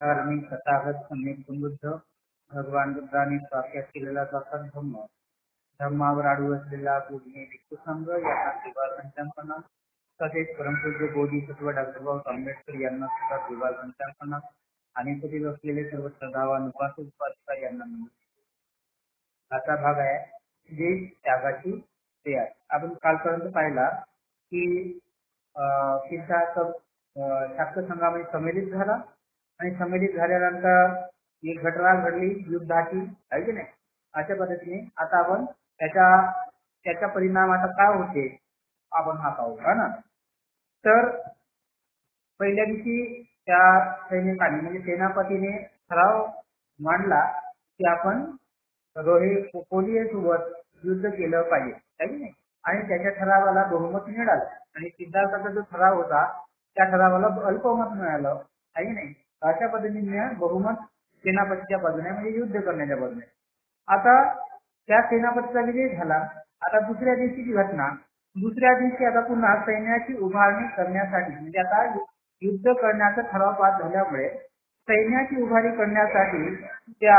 धार्मिक तथागत अनेक समृद्ध भगवान बुद्धांनी स्वाख्यात केलेला तसा धम्म, धम्मावर आडू असलेला पूजनीय भिक्खू संघ यांना त्रिवार पंचांपना, तसेच परमपूज्य बोधिसत्व डॉक्टर बाबासाहेब आंबेडकर यांना सुद्धा त्रिवार पंचांपना आणि तेथील असलेले सर्व श्रद्धावान उपासक उपासिका यांना असा भाग आहे जे त्यागाची ते आहे. आपण कालपर्यंत पाहिला की सिद्धार्थ शाक्त संघामध्ये सम्मिलित झाला आणि सम्मिलित झाल्यानंतर एक घटना घडली युद्धाची, आहे की नाही. अशा पद्धतीने आता आपण त्याचा परिणाम आता काय होते आपण हा पाहू ना. तर पहिल्या दिवशी त्या सैनिकांनी म्हणजे सेनापतीने ठराव मांडला की आपण कोलियेसोबत युद्ध केलं पाहिजे, आहे की नाही. आणि त्याच्या ठरावाला बहुमत मिळालं आणि सिद्धार्थाचा जो ठराव होता त्या ठरावाला अल्पमत मिळालं, आहे की नाही. अशा पद्धतीने बहुमत सेनापतीच्या बाजूने म्हणजे युद्ध करण्याच्या बाजूने. आता त्या सेनापतीचा विजय झाला. आता दुसऱ्या दिवशीची घटना, दुसऱ्या दिवशी आता पुन्हा सैन्याची उभारणी करण्यासाठी म्हणजे आता युद्ध करण्याचा ठराव पास झाल्यामुळे सैन्याची उभारणी करण्यासाठी त्या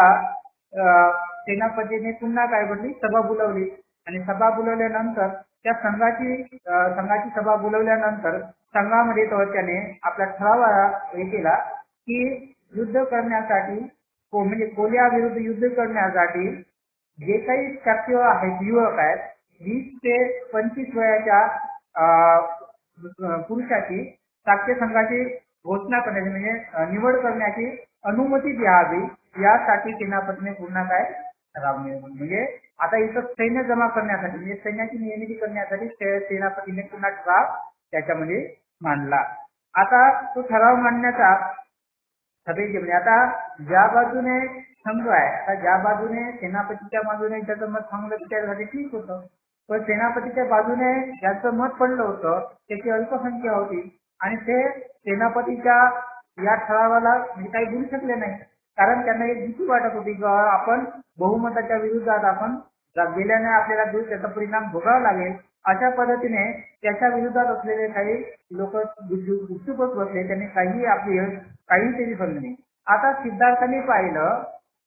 सेनापतीने पुन्हा काय म्हटली सभा बोलावली आणि सभा बोलवल्यानंतर त्या संघाची सभा बोलवल्यानंतर संघामध्ये तो त्याने आपला ठराव हे केला की युद्ध करण्यासाठी म्हणजे कोलिया विरुद्ध युद्ध करण्यासाठी जे काही शक्य आहेत युवक आहेत 20 ते 25 वयाच्या पुरुषाची साक्ष संघाची घोषणा करण्याची म्हणजे निवड करण्याची अनुमती द्यावी यासाठी सेनापतीने पुन्हा काय ठराव म्हणजे आता इथं सैन्य जमा करण्यासाठी म्हणजे सैन्याची निर्मिती करण्यासाठी सेनापतीने पुन्हा ठराव त्याच्यामध्ये मांडला. आता तो ठराव मांडण्याचा सभेचे म्हणजे आता ज्या बाजूने संघ आहे, आता ज्या बाजूने सेनापतीच्या बाजूने ज्याचं मत सांगलं त्यासाठी ठीक होतं, पण सेनापतीच्या बाजूने ज्याचं मत पडलं होतं त्याची अल्पसंख्या होती आणि ते सेनापतीच्या या ठरावाला म्हणजे काही बोलू शकले नाही, कारण त्यांना एक भीती वाटत होती की आपण बहुमताच्या विरोधात आपण गेल्याने आपल्याला त्याचा परिणाम भोगावा लागेल. अशा पद्धतीने त्याच्या विरोधात असलेले काही लोक गुपचूपच बसले, त्यांनी काही तरी बोलले नाही. आता सिद्धार्थाने पाहिलं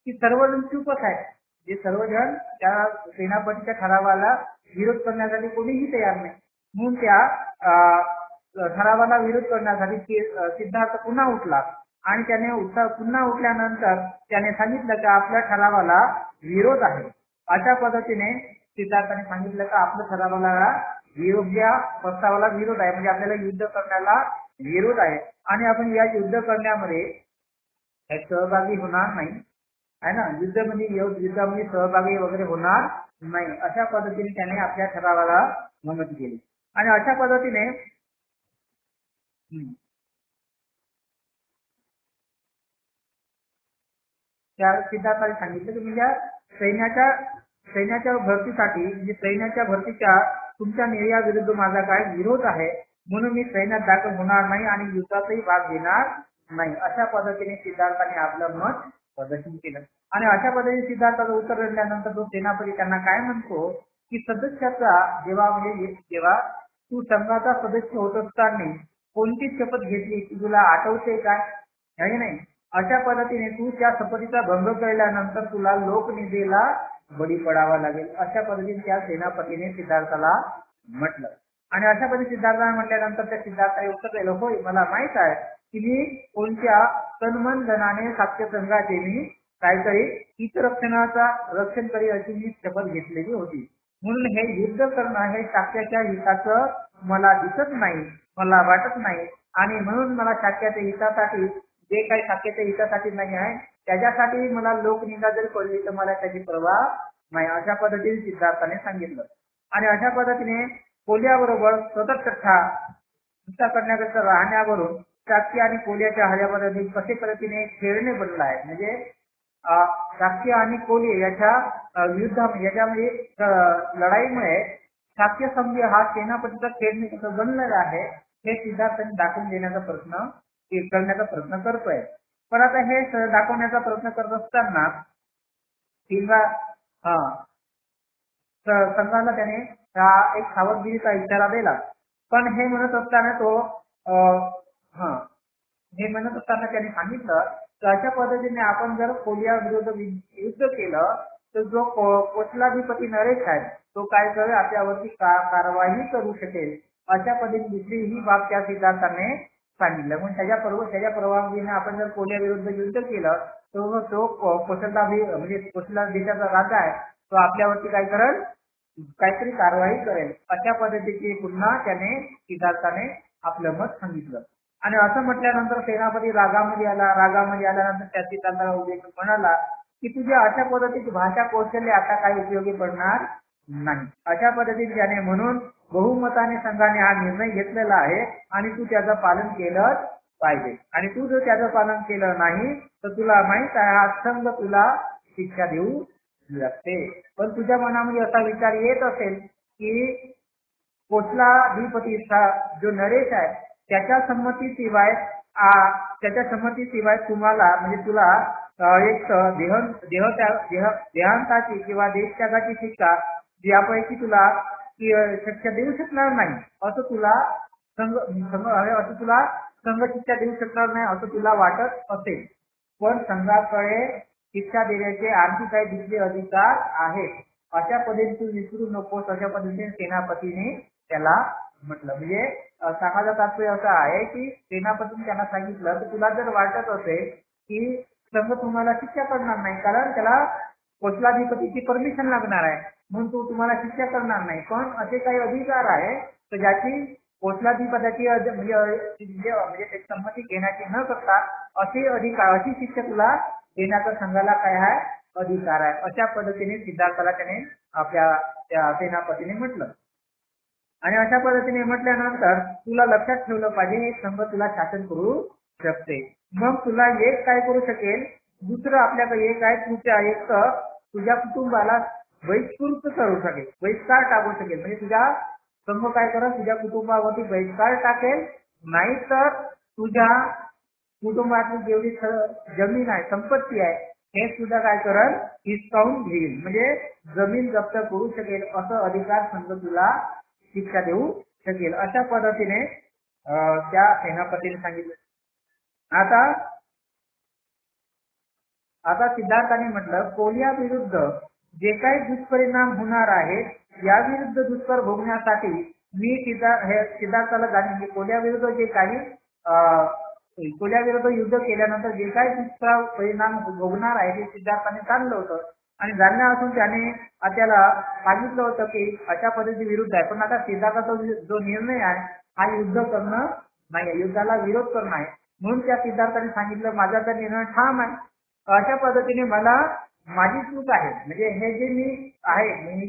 की सर्वजण चूपच आहे, जे सर्वजण त्या सेनापतीच्या ठरावाला विरोध करण्यासाठी कोणीही तयार नाही, म्हणून त्या ठरावाला विरोध करण्यासाठी सिद्धार्थ पुन्हा उठला आणि त्याने पुन्हा उठल्यानंतर त्याने सांगितलं की आपल्या ठरावाला विरोध आहे. अशा पद्धतीने सिद्धार्थाने सांगितलं की आपल्या ठरावाला योग्य प्रस्तावाला विरोध आहे, म्हणजे आपल्याला युद्ध करण्याला विरोध आहे आणि आपण या युद्ध करण्यामध्ये सहभागी होणार नाही, आहे ना. युद्धामध्ये सहभागी वगैरे होणार नाही अशा पद्धतीने त्याने आपल्या ठरावाला संमती केली आणि अशा पद्धतीने त्या सिद्धार्थाने सांगितलं की म्हणजे सैन्याच्या भरतीसाठी म्हणजे सैन्याच्या भरतीच्या तुमच्या निर्णयाविरुद्ध माझा काय विरोध आहे, म्हणून मी सैन्यात दाखल होणार नाही आणि युद्धातही भाग घेणार नाही. अशा पद्धतीने सिद्धार्थाने आपलं मत प्रदर्शन केलं आणि अशा पद्धतीने सिद्धार्थाचं उत्तर रडल्यानंतर तो सेनापती त्यांना काय म्हणतो की सदस्याचा जेव्हा तू संघाचा सदस्य होत असताना कोणती शपथ घेतली ती तुला आठवते काय, आहे नाही. अशा पद्धतीने तू त्या शपथीचा भंग केल्यानंतर तुला लोकनिधीला बळी पडावा लागेल. अशा पद्धतीने त्या सेनापतीने सिद्धार्थाला म्हटलं आणि अशा पद्धतीने सिद्धार्थाने म्हटल्यानंतर त्या सिद्धार्थाने उत्तर दिलं, होय मला माहित आहे की मी कोणत्या तनमन धनाने साक्ष संघाचे मी काहीतरी हितरक्षणाचा रक्षण करी अशी मी शपथ घेतलेली होती, म्हणून हे युद्ध करणं हे शाक्याच्या हिताचं मला दिसत नाही, मला वाटत नाही आणि म्हणून मला शाक्याच्या हितासाठी जे काही शाक्याच्या हितासाठी नाही आहे त्याच्यासाठी मला लोकनिंदा जरी पडली तर मला त्याची पर्वा नाही. अशा पद्धतीने सिद्धार्थाने सांगितलं आणि अशा पद्धतीने कोलियाबरोबर सतत चर्चा करण्याकरता राहण्यावरून शाक्य आणि कोलियाच्या हल्यामध्ये कसे पद्धतीने खेळणे बनलं आहे, म्हणजे शाक्य आणि कोली याच्या याच्यामध्ये लढाईमुळे शाक्य संघ हा सेनापतीचा खेळणे कसं बनलेला आहे हे सिद्धार्थाने दाखवून देण्याचा करण्याचा प्रयत्न करतोय. पण आता हे दाखवण्याचा प्रयत्न करत असताना संघाला त्याने एक सावधगिरीचा इशारा दिला, पण हे म्हणत असताना त्याने सांगितलं तर अशा पद्धतीने आपण जर कोलिया विरुद्ध युद्ध केलं तर जो कोसलाधिपती नरेश आहे तो काय करेल आपल्यावरती कारवाई करू शकेल. अशा पद्धतीने दुसरी ही बाब त्या सिद्धांताने सांगितलं. मग त्याच्या परवानगीने आपण जर कोलिया विरुद्ध युद्ध केलं तर तो म्हणजे कोसला देशाचा राजा आहे तो आपल्यावरती काय करेल काहीतरी कारवाई करेल. अशा पद्धतीची पुन्हा त्याने सिद्धार्थाने आपलं मत सांगितलं. आणि असं म्हटल्यानंतर सेनापती रागामध्ये आल्यानंतर त्या सिद्धांताला उल्लेख म्हणाला की तुझ्या अशा पद्धतीची भाषा कौशल्य आता काही उपयोगी पडणार नाही. अशा पद्धतीने त्याने म्हणून बहुमताने संघाने हा निर्णय घेतलेला आहे आणि तू त्याचं पालन केलंच पाहिजे. आणि तू जर त्याचं पालन केलं नाही तर तुला माहित आहे हा संघ तुला शिक्षा देऊ लागते. पण तुझ्या मनामध्ये असा विचार येत असेल की कोसलाधिपतीचा जो नरेश आहे त्याच्या संमतीशिवाय तुम्हाला म्हणजे तुला एक देहांताची किंवा देशत्यागाची शिक्षा यापैकी तुला शिक्षा देऊ शकणार नाही असं तुला संघ शिक्षा देऊ शकणार नाही असं तुला वाटत असेल. पण संघाकडे शिक्षा देण्याचे आणखी काही दुसरे अधिकार आहेत. अशा पद्धतीने तू विसरू नकोस अशा पद्धतीने सेनापतीने त्याला म्हटलं. म्हणजे सांगायचं तात्पर्य असं आहे की सेनापतीने त्यांना सांगितलं की तुला जर वाटत असेल की संघ तुम्हाला शिक्षा करणार नाही कारण त्याला कोसलाधिपतीची परमिशन लागणार आहे म्हणून तो तुम्हाला शिक्षा करणार नाही. पण असे काही अधिकार आहे तर ज्याची कोसलाधिपतीची म्हणजे संमती घेण्याची न करता अशी शिक्षा तुला देण्याचा संघाला काय आहे अधिकार आहे. अशा पद्धतीने सिद्धार्थाला त्याने आपल्या त्या सेनापतीने म्हटलं. आणि अशा पद्धतीने म्हटल्यानंतर तुला लक्षात ठेवलं पाहिजे हे संघ तुला शासन करू शकते. मग तुला एक काय करू शकेल दुसरं आपल्याकडे एक आहे तुझ्या कुटुंबाला बहिष्कृत करू शकेल बहिष्कार टाकू शकेल. म्हणजे तुझ्या संघ काय करेल तुझ्या कुटुंबावरती बहिष्कार टाकेल नाही तर तुझ्या कुटुंबातली जेवढी जमीन आहे संपत्ती आहे हे सुद्धा काय करेल हिसकावून घेईल. म्हणजे जमीन जप्त करू शकेल असं अधिकार संघ तुला शिक्षा देऊ शकेल. अशा पद्धतीने त्या सेनापतीने सांगितलं. आता सिद्धार्थाने म्हटलं कोलिया विरुद्ध जे काही दुष्परिणाम होणार आहेत या विरुद्ध दुष्कर भोगण्यासाठी मी सिद्धार्थाला जाणीव की कोलिया विरुद्ध जे काही कोलिया विरुद्ध युद्ध केल्यानंतर जे काही दुष्परिणाम भोगणार आहे ते सिद्धार्थाने जाणलं होतं. आणि जाणलं असून त्याने त्याला सांगितलं होतं की अशा पद्धती विरुद्ध आहे. पण आता सिद्धार्थाचा जो निर्णय आहे हा युद्ध करणं नाही युद्धाला विरोध करणं आहे. म्हणून त्या सिद्धार्थाने सांगितलं माझा तर निर्णय ठाम आहे. अशा पद्धतीने मला माझी चूक आहे म्हणजे हे जे मी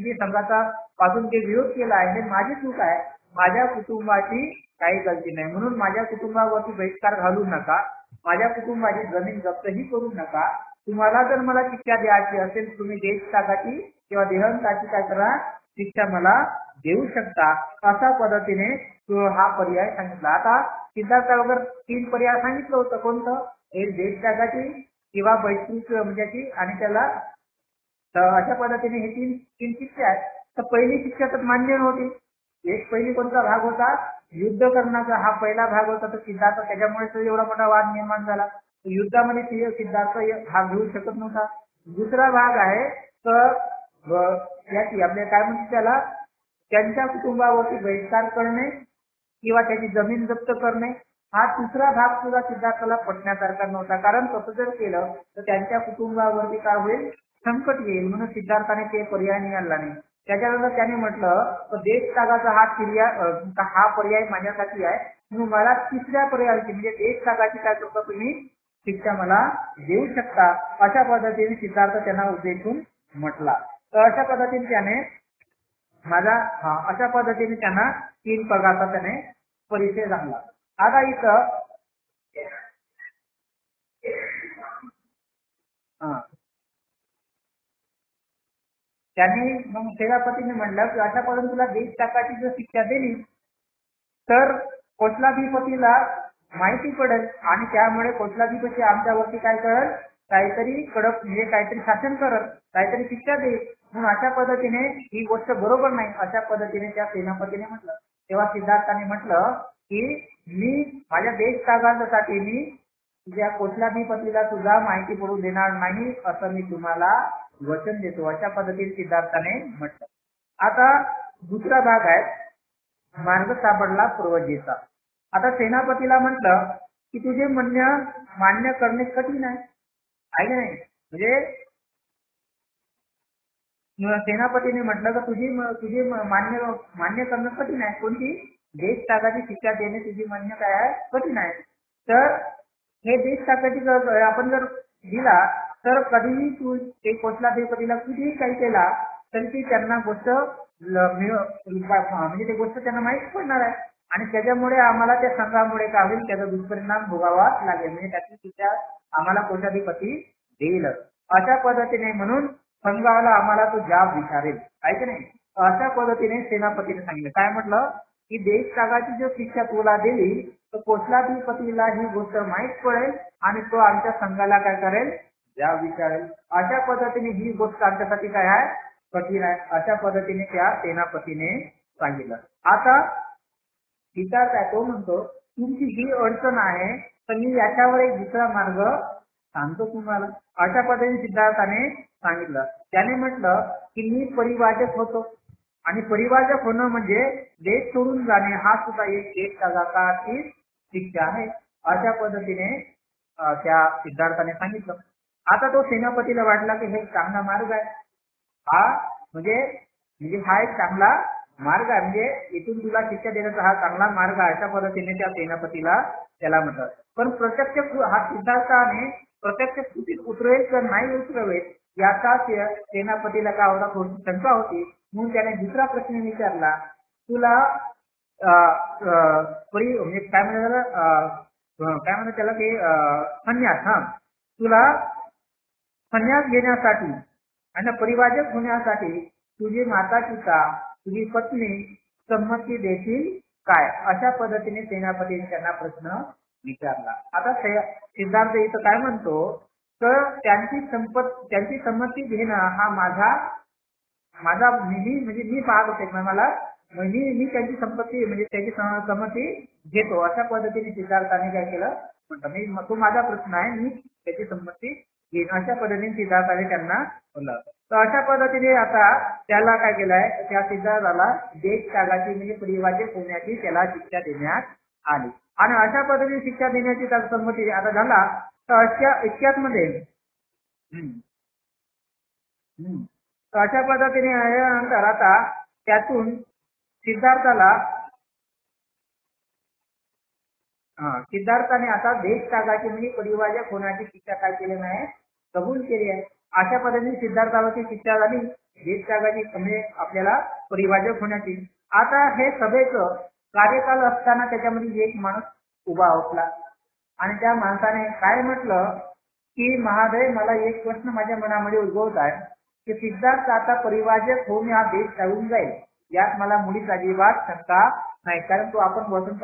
जे संघाचा पासून जे विरोध केला आहे हे माझी चूक आहे. माझ्या कुटुंबाची काही गलती नाही म्हणून माझ्या कुटुंबावरती बहिष्कार घालू नका. माझ्या कुटुंबाची जमीन जप्तही करू नका. तुम्हाला जर मला शिक्षा द्यायची असेल तुम्ही देशत्यागाची किंवा देहांताची काय करा शिक्षा मला देऊ शकता. अशा पद्धतीने हा पर्याय सांगितला. आता सिद्धार्थ वगैरे 3 पर्याय सांगितलं होतं कोणतं एक देशत्यागाची किंवा बहिष्कृत म्हणजे आणि त्याला अशा पद्धतीने हे तीन शिक्षा आहेत. तर पहिली शिक्षा तर मान्य नव्हती. एक पहिली कोणता भाग होता युद्ध करण्याचा हा पहिला भाग होता तर सिद्धार्थ त्याच्यामुळे एवढा मोठा वाद निर्माण झाला. युद्धामध्ये सिद्धार्थ भाग घेऊ शकत नव्हता. दुसरा भाग आहे तर याची आपल्या काय म्हणते त्याला त्यांच्या कुटुंबावरती बहिष्कार करणे किंवा त्याची जमीन जप्त करणे हा तिसरा भाग सुद्धा सिद्धार्थाला पटण्यासारखा नव्हता. कारण तसं जर केलं तर त्यांच्या कुटुंबावरती काय होईल संकट येईल म्हणून सिद्धार्थाने ते पर्याय निवडला नाही. त्याच्यानंतर त्याने म्हटलं देशत्यागाचा हा पर्याय माझ्यासाठी आहे म्हणून मला तिसऱ्या पर्यायाची म्हणजे देशत्यागाची काय करता तुम्ही शिक्षा मला देऊ शकता. अशा पद्धतीने सिद्धार्थ त्यांना उद्देशून म्हटला. तर अशा पद्धतीने त्याने अशा पद्धतीने त्यांना 3 प्रकारचा त्याने परिचय सांगला. आता इथं त्यांनी मग सेनापतीने म्हणलं की अशा पद्धतीने तुला देशत्यागाची जर शिक्षा दिली तर कोसलाधिपतीला माहिती पडेल आणि त्यामुळे कोसलाधिपती आमच्यावरती काय करेल काहीतरी कडक म्हणजे काहीतरी शासन करत काहीतरी शिक्षा देईल म्हणून अशा पद्धतीने ही गोष्ट बरोबर नाही. अशा पद्धतीने त्या सेनापतीने म्हटलं. तेव्हा सिद्धार्थाने म्हटलं की मी माझ्या देशत्यागासाठी मी तुझ्या कोचलाधिपतीला सुद्धा माहिती पडू देणार नाही असं मी तुम्हाला वचन देतो, अशा पद्धतीने सिद्धार्थाने म्हटलं. आता दुसरा भाग आहे मार्ग सापडला पूर्वजेचा. आता सेनापतीला म्हटलं की तुझे म्हणणं मान्य करणे कठीण आहे की नाही. म्हणजे सेनापतीने म्हटलं की तुझे मान्य करणं कठीण आहे. कोणती देश त्यागाची शिक्षा देणे तुझी मान्य काय आहे कठीण आहे. तर हे देश त्यागाची आपण जर दिला तर कधीही तू ते कोचलाधिपतीला कितीही काही केला तरी ती त्यांना गोष्ट म्हणजे ते गोष्ट त्यांना माहीत पडणार आहे आणि त्याच्यामुळे आम्हाला त्या संघामुळे काय होईल त्याचा दुष्परिणाम भोगावा लागेल. म्हणजे त्याची शिक्षा आम्हाला कोचलाधिपती देईल. अशा पद्धतीने म्हणून संघाला आम्हाला तो जाब विचारेल आहे की नाही. अशा पद्धतीने सेनापतीने सांगितलं. काय म्हटलं की देश त्यागाची जो शिक्षा तुला दिली तर कोचलाधिपतीला ही गोष्ट माहीत पडेल आणि तो आमच्या संघाला काय करेल जाब विचारेल. अशा पद्धतीने ही गोष्ट आमच्यासाठी काय आहे कठीण आहे. अशा पद्धतीने त्या सेनापतीने सांगितलं. आता सिद्धार्थ आहे तो म्हणतो तुमची ही अडचण आहे तर मी याच्यावर एक दुसरा मार्ग सांगतो तुम्हाला. अशा पद्धतीने सिद्धार्थाने सांगितलं. त्याने म्हटलं की मी परिवाजक होतो आणि परिवाजक होणं म्हणजे देश सोडून जाणे हा सुद्धा एक देश त्यागाची शिक्षा आहे. अशा पद्धतीने त्या सिद्धार्थाने सांगितलं. आता तो सेनापतीला वाटला की हे चांगला मार्ग आहे. हा म्हणजे हा एक चांगला मार्ग आहे. म्हणजे इथून तुला शिक्षा देण्याचा हा चांगला मार्ग आहे. अशा पद्धतीने त्या सेनापतीला त्याला म्हणतात. पण प्रत्यक्ष हा सिद्धार्थाने प्रत्यक्ष स्थितीत उतरेल तर नाही उतरवेल याचा सेनापतीला काय होता थोडी शंका होती. म्हणून त्याने दुसरा प्रश्न विचारला तुला म्हणजे काय म्हणतात त्याला की संन्यास तुला संन्यास घेण्यासाठी आणि परिवाजक होण्यासाठी तुझी माता पिता तुझी पत्नी संमती देतील काय. अशा पद्धतीने सेनापतीने त्यांना प्रश्न विचारला. आता सिद्धार्थ इथं काय म्हणतो तर त्यांची संमती घेणं हा माझा मी पाहत होते मला मी त्यांची संपत्ती म्हणजे त्याची संमती घेतो. अशा पद्धतीने सिद्धार्थाने काय केलं म्हणतो तो माझा प्रश्न आहे मी त्याची संमती घेईन. अशा पद्धतीने सिद्धार्थाने त्यांना बोलला. तर अशा पद्धतीने आता त्याला काय केलंय त्या सिद्धार्थाला देश त्यागाची म्हणजे परिवाजक होण्याची त्याला शिक्षा देण्यात आली आणि अशा पद्धतीने शिक्षा देण्याची त्याला संमती आता झाला. तर इतक्यात मध्ये तर अशा पद्धतीने नंतर आता त्यातून सिद्धार्थाने आता देश त्यागाची म्हणजे परिवाजक होण्याची शिक्षा काय केली नाही कबूल केली आहे. अशा पद्धतीने सिद्धार्थावरची शिक्षा झाली देश त्यागाची म्हणजे आपल्याला परिवाजक होण्याची. आता हे सभेचं कार्यकाल असताना त्याच्यामध्ये एक माणूस उभा उठला आणि त्या माणसाने काय म्हटलं की महादय मला एक प्रश्न माझ्या मनामध्ये उद्भवत आहे की सिद्धार्थ आता परिवाजक होऊन हा देश चालून जाईल यात मला मुळीच अजिबात शंका नाही कारण तो आपण वचन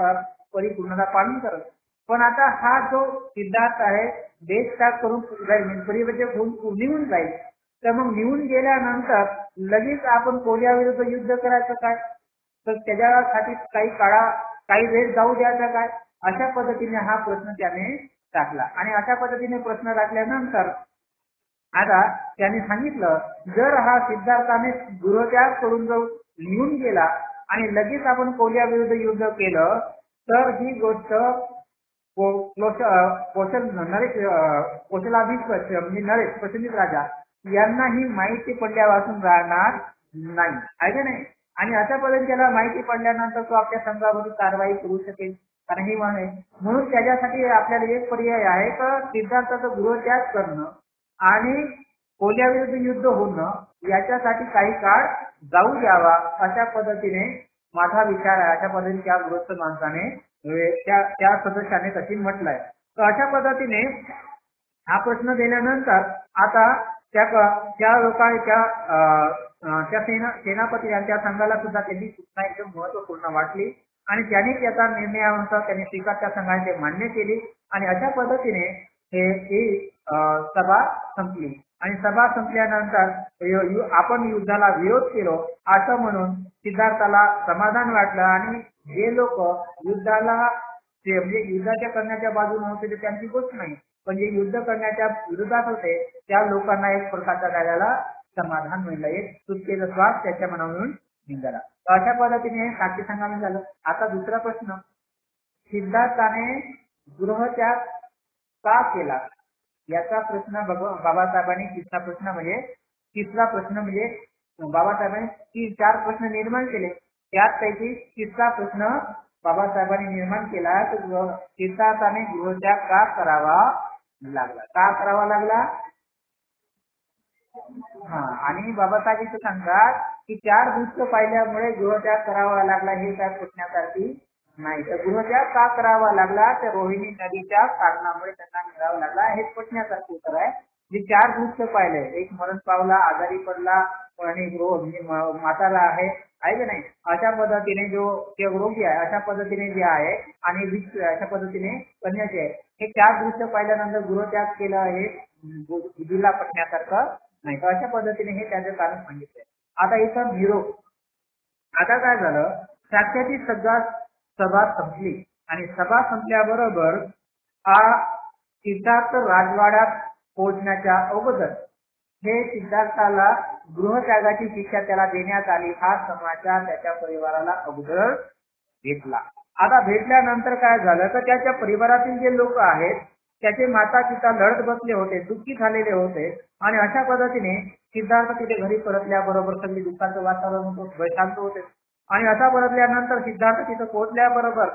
परिपूर्णता पालन करत. पण आता हा जो सिद्धार्थ आहे देश त्याग करून जाईल परिवाजक होऊन निघून जाईल तर मग निघून गेल्यानंतर लगेच आपण कोरियाविरुद्ध युद्ध करायचं काय तर त्याच्यासाठी काही वेळ जाऊ द्यायचा काय. अशा पद्धतीने हा प्रश्न त्याने टाकला आणि अशा पद्धतीने प्रश्न टाकल्यानंतर आता त्याने सांगितलं जर हा सिद्धार्थाने गृहत्याग करून जाऊ निघून गेला आणि लगेच आपण कोरियाविरुद्ध युद्ध केलं तर ही गोष्ट कोशलाधिपती म्हणजे नरेश प्रसिद्ध राजा यांना ही माहिती पडल्यापासून राहणार नाही आहे का नाही. आणि अशा पद्धतीने त्याला माहिती पडल्यानंतर तो आपल्या संघावरील कारवाई करू शकेल कारण ही म्हणून त्याच्यासाठी आपल्याला एक पर्याय आहे तर सिद्धार्थाचा गृहत्याग करणं आणि कोरियाविरुद्ध युद्ध होणं याच्यासाठी काही काळ जाऊ द्यावा अशा पद्धतीने माझा विचार आहे. अशा पद्धतीने त्या गृहस्थ माणसाने त्या सदस्याने तशी म्हटलंय. तर अशा पद्धतीने हा प्रश्न दिल्यानंतर आता त्या लोकांच्या त्या सेनापती त्या संघाला सुद्धा त्यांनी सूचना एकदम महत्वपूर्ण वाटली आणि त्यांनी त्याचा निर्णयानुसार त्यांनी स्वीकार त्या संघाने मान्य केली आणि अशा पद्धतीने ही सभा संपली आणि सभा संपल्यानंतर आपण युद्धाला विरोध केलो असं म्हणून सिद्धार्थाला समाधान वाटलं आणि जे लोक युद्धाला ते म्हणजे युद्धाच्या करण्याच्या बाजूने होते तर त्यांची गोष्ट नाही, पण जे युद्ध करण्याच्या विरोधात होते त्या लोकांना एक प्रकारचा त्याला समाधान मिळलं, एक सुटकेचा श्वास त्याच्या मनावरून निघाला. तर अशा पद्धतीने साक्षी संगम झालं. आता दुसरा प्रश्न, सिद्धार्थाने गृहत्याग का केला याचा प्रश्न बाबासाहेबांनी तिसरा प्रश्न म्हणजे बाबासाहेबांनी 4 प्रश्न निर्माण केले. त्यापैकी तिसरा प्रश्न बाबासाहेबांनी निर्माण केला तर सिद्धार्थाने गृहत्याग का करावा लागला. आणि बाबासाहेब इथे सांगतात की 4 गोष्ट पाहिल्यामुळे गृहत्याग करावा लागला हे काय प्रश्नासारखी नाही, तर गृहत्याग का करावा लागला तर रोहिणी नदीच्या कारणामुळे त्यांना मिळावा लागला हे पटण्यासारखं उत्तर आहे. जे 4 गोष्ट पाहिले, एक मरण पावला, आजारी पडला आणि म्हणजे म्हातारा आहे की नाही, अशा पद्धतीने जो रोगी आहे अशा पद्धतीने जे आहे आणि अशा पद्धतीने कन्याचे आहे, हे 4 गोष्ट पाहिल्यानंतर गृहत्याग केला हे बुद्धीला पटण्यासारखं नाही. तर अशा पद्धतीने हे त्याचं कारण सांगितलंय. आता इथं विरोध, आता काय झालं, साक्षाची सभा संपली आणि सभा संपल्याबरोबर सिद्धार्थ राजवाड्यात पोहोचण्याच्या अगोदर हे सिद्धार्थाला गृहत्यागाची शिक्षा त्याला देण्यात आली हा समाचार त्याच्या परिवाराला अगोदर भेटला. आता भेटल्यानंतर काय झालं तर त्याच्या परिवारातील जे लोक आहेत त्याचे माता पिता लढत बसले होते, दुःखी झालेले होते आणि अशा पद्धतीने सिद्धार्थ तिथे घरी परतल्याबरोबर सगळी दुःखाचं वातावरण होतं, शांत होते. आणि असा परतल्यानंतर सिद्धार्थ तिथं पोहोचल्याबरोबर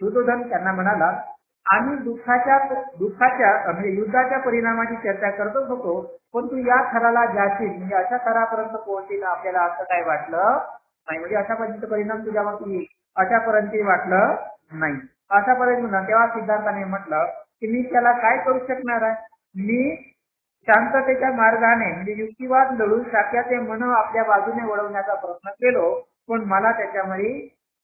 दुर्योधन त्यांना म्हणाला, आम्ही दुःखाच्या म्हणजे युद्धाच्या परिणामाची चर्चा करतच होतो, पण तू या थराला जाशील म्हणजे अशा थरापर्यंत पोहोचतील आपल्याला असं काय वाटलं नाही, म्हणजे अशा पद्धतीचा परिणाम तुझ्यावरती येईल अशापर्यंत वाटलं नाही. अशापर्यंत तेव्हा सिद्धार्थाने म्हटलं की मी त्याला काय करू शकणार आहे, मी शांततेच्या मार्गाने म्हणजे युक्तिवाद लढून शाक्याचे मन आपल्या बाजूने वळवण्याचा प्रयत्न केलो, पण मला त्याच्यामध्ये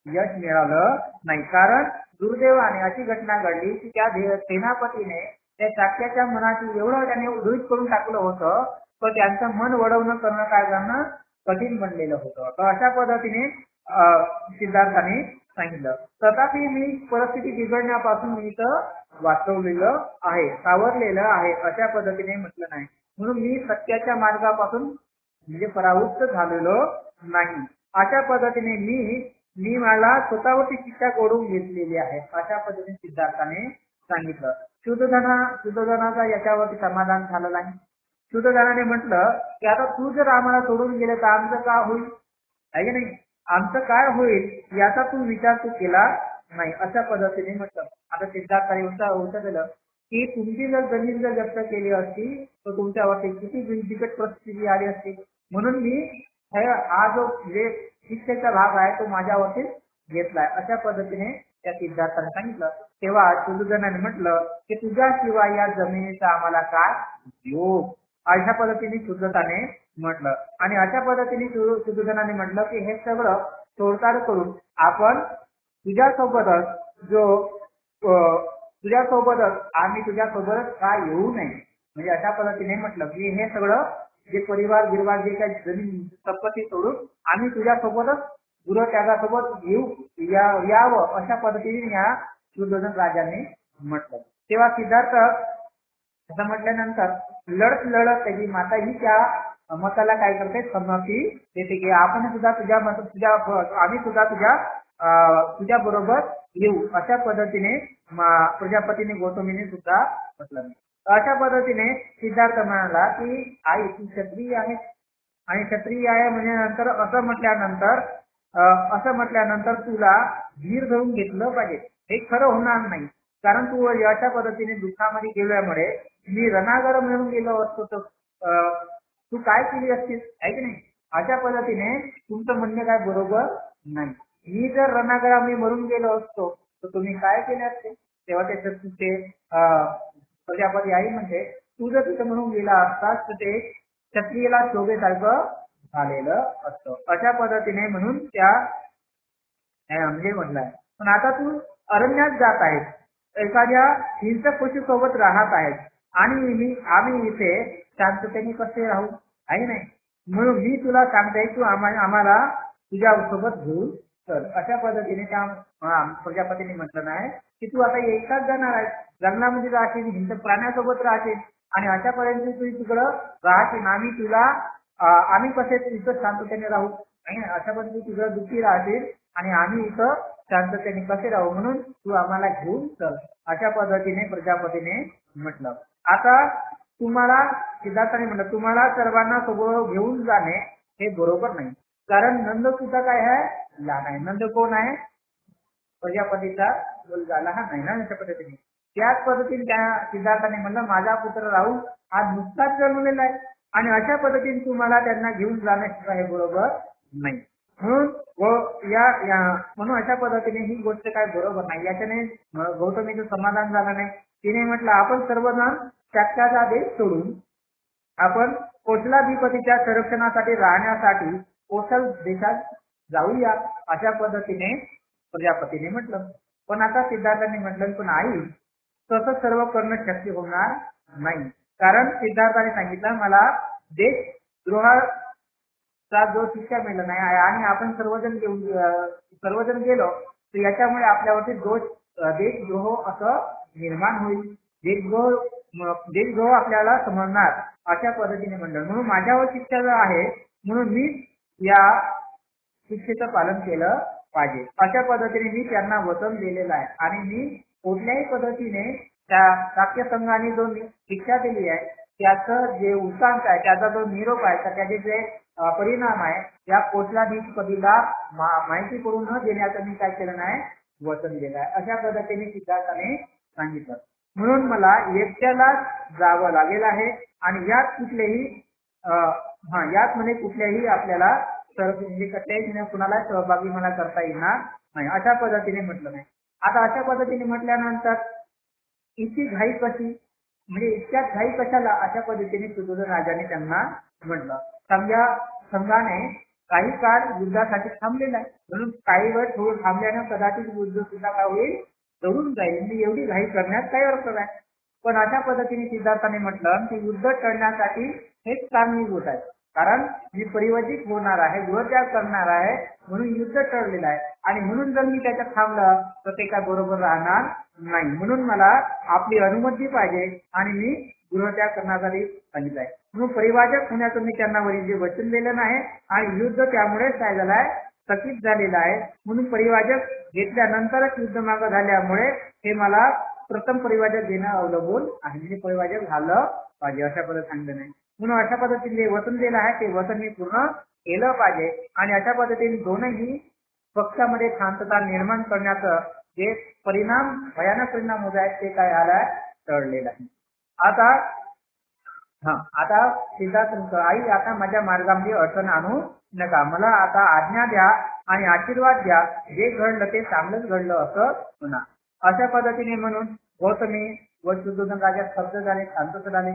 यश मिळालं नाही. कारण दुर्दैवाने अशी घटना घडली की त्या सेनापतीने त्या शाक्याच्या मनाची एवढं त्याने उद्धृत करून टाकलं होतं तर त्यांचं मन वळवणं करणं कठीण बनलेलं होतं. तर अशा पद्धतीने सिद्धार्थाने सांगितलं. तथापि मी परिस्थिती बिघडण्यापासून मी इथं वाचवलेलं आहे, सावरलेलं आहे अशा पद्धतीने म्हटलं नाही, म्हणून मी सत्याच्या मार्गापासून म्हणजे परावृत्त झालेलो नाही. अशा पद्धतीने मी मला स्वतःवरची शिक्षा ओढून घेतलेली आहे अशा पद्धतीने सिद्धार्थाने सांगितलं. शुद्धोधनाचा याच्यावरती समाधान झालं नाही. शुद्धोधनाने म्हटलं की आता तू जर आम्हाला सोडून गेलं तर आमचं काय होईल आहे की नाही, आमचं काय होईल याचा तू विचार केला नाही अशा पद्धतीने म्हटलं. आता सिद्धार्थाने उत्तर दिलं की तुमची जर जमीन जर जप्त केली असती तर तुमच्यावरती किती बिकट परिस्थिती आली असती, म्हणून मी हा जो जे शिक्षेचा भाग आहे तो माझ्यावरतीच घेतलाय अशा पद्धतीने त्या सिद्धार्थाने सांगितलं. तेव्हा शुद्धोधनाने म्हटलं की तुझ्याशिवाय या जमिनीचा आम्हाला काय उपयोग अशा पद्धतीने शुद्धताने म्हटलं. आणि अशा पद्धतीने शुद्धोधनाने म्हटलं की हे सगळं तोडताड करून आपण तुझ्यासोबतच आम्ही तुझ्यासोबतच का येऊ नये, म्हणजे अशा पद्धतीने म्हटलं की हे सगळं जे परिवार गिरवार जे काही जमीन संपत्ती सोडून आम्ही तुझ्यासोबतच गृहत्यागासोबत यावं अशा पद्धतीने या शुद्धोधन राजाने म्हटलं. तेव्हा सिद्धार्थ असं म्हटल्यानंतर लढत त्याची माता ही त्या मताला काय करते, संमती देते की आपण सुद्धा आम्ही सुद्धा तुझ्या बरोबर येऊ अशा पद्धतीने प्रजापतीने गौतमीने सुद्धा म्हटलं. अशा पद्धतीने सिद्धार्थ म्हणाला की आई तू क्षत्रिय आहे आणि क्षत्रिय आहे म्हणजे नंतर असं म्हटल्यानंतर तुला धीर धरून घेतलं पाहिजे. हे खरं होणार नाही, कारण तू अशा पद्धतीने दुःखामध्ये गेल्यामुळे मी रणागर मिळून गेलो असतो तर तू काय केली असतीस आहे की नाही. अशा पद्धतीने तुमचं म्हणणं काय बरोबर नाही. मी जर रणागरामध्ये मरून गेलो असतो तर तुम्ही काय केले असते. तेव्हा ते प्रजापती आई म्हणजे तू जर तिथे म्हणून गेला असतास तर ते क्षत्रियला शोभेसारखं झालेलं असतं अशा पद्धतीने म्हणून त्या म्हणजे म्हटलंय. पण आता तू अरण्यात जात आहेस, एखाद्या हिंसक पशुसोबत राहत आहेत आणि आम्ही इथे शांततेने कसे राहू आहे नाही, म्हणून मी तुला सांगते तू आम्हाला तुझ्या सोबत घेऊन तर अशा पद्धतीने त्या प्रजापतीने म्हटलं नाही की तू आता एकटाच जाणार आहेस, जंगलामध्ये राहशील, हिंद प्राण्यासोबत राहशील आणि अशापर्यंत तू तिकडं राहशील. आम्ही तुला आम्ही कसे इथं शांततेने राहू नाही, अशापर्यंत तू तिकडं दुःखी राहशील आणि आम्ही इथं शांततेने कसे राहू, म्हणून तू आम्हाला घेऊन चल, अशा पद्धतीने प्रजापतीने म्हटलं. आता तुम्हाला सिद्धार्थाने म्हटलं तुम्हाला सर्वांना सोबत घेऊन जाणे हे बरोबर नाही, कारण नंद सुद्धा काय आहे, लहान आहे. नंद कोण आहे, प्रजापतीचा मुलगा, लहान आहे ना. अशा पद्धतीने त्याच पद्धतीने त्या सिद्धार्थाने म्हणलं माझा पुत्र राहू हा नुकताच जन्मलेला आहे आणि अशा पद्धतीने तुम्हाला त्यांना घेऊन जाणे सुद्धा हे बरोबर नाही. म्हणून म्हणून अशा पद्धतीने ही गोष्ट काय बरोबर नाही. याच्याने गौतमीचं समाधान झालं नाही. तिने म्हटलं आपण सर्वजण त्याचा देश सोडून आपण कोसलाधिपतीच्या संरक्षणासाठी राहण्यासाठी कोसल देशात जाऊया, अशा पद्धतीने प्रजापतीने म्हटलं. पण आता सिद्धार्थाने म्हटलं पण आई तसं सर्व करणं शक्य होणार नाही, कारण सिद्धार्थाने सांगितलं मला देशद्रोहाचा जो शिक्षा मिळाला नाही आहे आणि आपण सर्वजण गेलो तर याच्यामुळे आपल्यावरती देशद्रोह असं निर्माण होईल, देशद्रोह आपल्याला समजणार, अशा पद्धतीने म्हणलं. म्हणून माझ्यावर शिक्षा जर आहे म्हणून मी या शिक्षेचं पालन केलं पाहिजे, अशा पद्धतीने मी त्यांना वचन दिलेलं आहे आणि मी कुठल्याही पद्धतीने त्या राष्ट्रीय संघाने जो शिक्षा दिली आहे त्याचं जे उच्चांक आहे, त्याचा जो निरोप आहे, तर त्याचे जे परिणाम आहे या कोसलाधिपतीला माहिती करून न देण्याचं मी काय केलं नाही, वचन दिलं आहे, अशा पद्धतीने सिद्धार्थाने सांगितलं. म्हणून मला एकट्याला जावं लागेल आहे आणि यात मध्ये कुठल्याही आपल्याला म्हणजे कुठल्याही कुणाला सहभागी मला करता येणार नाही, अशा पद्धतीने म्हटलं नाही. आता अशा पद्धतीने म्हटल्यानंतर इतकी घाई कशी, म्हणजे इतक्या घाई कशाला, अशा पद्धतीने सुदोधन राजाने त्यांना म्हटलं. संघाने काही काळ युद्धासाठी थांबलेला आहे, म्हणून काही वेळ थोडं थांबल्यानं कदाचित युद्ध सुद्धा काय होईल, तरुण जाईल, म्हणजे एवढी घाई करण्यात काही अर्थ आहे. पण अशा पद्धतीने सिद्धार्थाने म्हटलं की युद्ध टळण्यासाठी हेच कारणीभूत आहे, कारण मी परिवर्तित होणार आहे, गृहत्याग करणार आहे, म्हणून युद्ध टळलेलं आहे आणि म्हणून जर मी त्याच्यात थांबलं तर ते काय बरोबर राहणार नाही. म्हणून मला आपली अनुमती पाहिजे आणि मी गृहत्याग करण्यासाठी सांगितलं आहे. म्हणून परिवाजक होण्याचं मी त्यांना वरील जे वचन दिलं नाही आणि युद्ध त्यामुळे काय झालं आहे, स्थगित झालेलं आहे. म्हणून परिवाजक घेतल्यानंतरच युद्ध मागं झाल्यामुळे हे मला प्रथम परिवाजक देणं अवलंबून आहे, म्हणजे परिवाजक झालं पाहिजे, अशा पद्धतीने सांगितलं नाही. म्हणून अशा पद्धतीने जे वचन दिलं आहे ते वचन मी पूर्ण केलं पाहिजे आणि अशा पद्धतीने दोनही पक्षामध्ये शांतता निर्माण करण्याचं जे भयानक परिणाम होत आहेत ते काय आलाय, टळलेलं आहे. आता सिद्धार्थ आई आता माझ्या मार्गामध्ये अडचण आणू नका, मला आता आज्ञा द्या आणि आशीर्वाद द्या, जे घडलं ते चांगलंच घडलं असं म्हणा, अशा पद्धतीने म्हणून गौतमी व सुदोधन राजा स्तब्ध झाले, शांत झाले.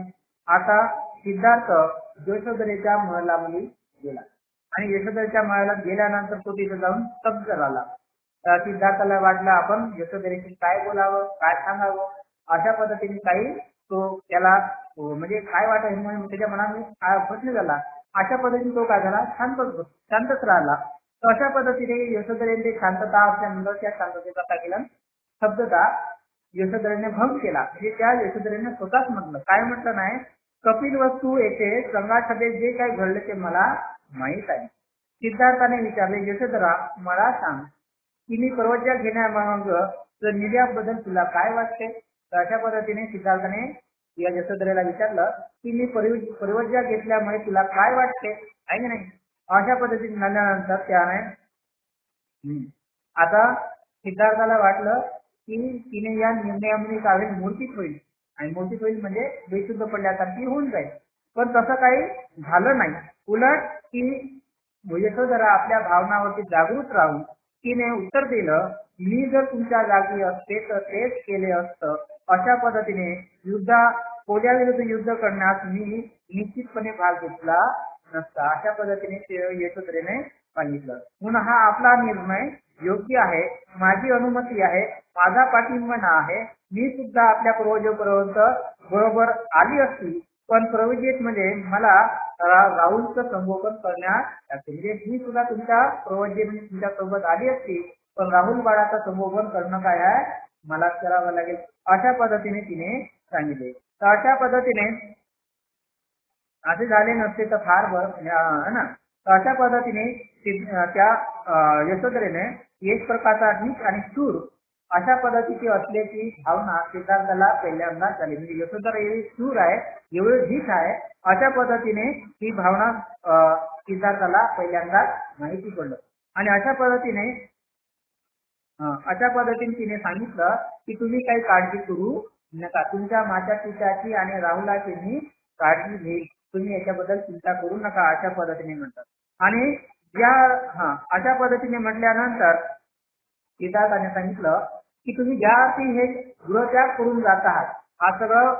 आता सिद्धार्थ यशोधरेच्या महलामध्ये गेला आणि यशोधरेच्या महलात गेल्यानंतर तो तिथे जाऊन स्तब्ध झाला. सिद्धार्थाला वाटलं आपण यशोधरेशी काय बोलावं, काय सांगावं, अशा पद्धतीने काही तो त्याला म्हणजे काय वाटत म्हणून त्याच्या मनात प्रश्न झाला. अशा पद्धतीने तो काय झाला, शांतच राहिला. तर अशा पद्धतीने यशोधरेने शांतता असल्यानंतर त्या शांततेचा काय केला, स्तब्धता यशोधरेने भंग केला. म्हणजे त्या यशोधरेने स्वतःच म्हटलं, काय म्हटलं नाही, कपिल वस्तू येथे संघासभेत जे काही घडले ते मला माहीत आहे. सिद्धार्थाने विचारले, यशोधरा मला सांग की मी परवज्या घेण्यामागं निर्याबद्दल तुला काय वाटते. तर अशा पद्धतीने सिद्धार्थाने या यशोधरेला विचारलं की मी परवज्या घेतल्यामुळे तुला काय वाटते, आहे की नाही. अशा पद्धतीने झाल्यानंतर त्याने आता सिद्धार्थाला वाटलं की तिने या निर्णयामध्ये काय मूर्तीत होईल आणि मूर्तीत होईल म्हणजे बेशुद्ध पडल्यासारखी होऊन जाईल. पण तसं काही झालं नाही. उलट की यशोधरा आपल्या भावनावरती जागृत राहून तिने उत्तर दिलं, मी जर तुमच्या जागी असते तर तेच केले असतं. अशा पद्धतीने कोल्याविरुद्ध युद्ध करण्यास मी निश्चितपणे भाग घेतला नसता, अशा पद्धतीने यशोधरेने सांगितलं. म्हणून हा आपला निर्णय योग्य आहे, माझी अनुमती आहे, माझा पाठिंबा आहे, मी सुद्धा आपल्या पूर्वजोपर्यंत बरोबर आली असती पण प्रवज्येमध्ये मला राहुलचं संगोपन करण्यात लागते. म्हणजे ही सुद्धा तुमच्या प्रवज्य म्हणजे तुमच्या सोबत आली असती, पण राहुल बाळाचं संगोपन करणं काय आहे मला करावं लागेल, अशा पद्धतीने तिने सांगितले. तर अशा पद्धतीने असे झाले नसते तर फार है ना. तर अशा पद्धतीने त्या यशोधरेने एक प्रकारचा नीच आणि शूर अशा पद्धतीची असल्याची भावना सिद्धार्थाला पहिल्यांदा झाली. म्हणजे यशोधर एवढी शूर आहे, एवढी ढीठ आहे, अशा पद्धतीने ही भावना सिद्धार्थाला पहिल्यांदा माहिती पडलं. आणि अशा पद्धतीने तिने सांगितलं की तुम्ही काही काळजी करू नका, तुमच्या माझ्या पित्याची आणि राहुलाची मी काळजी घेईल, तुम्ही याच्याबद्दल चिंता करू नका, अशा पद्धतीने म्हणतात. आणि अशा पद्धतीने म्हटल्यानंतर सिद्धार्थाने सांगितलं की तुम्ही ज्या अर्थी हे गृहत्याग करून जात आहात, हा सगळं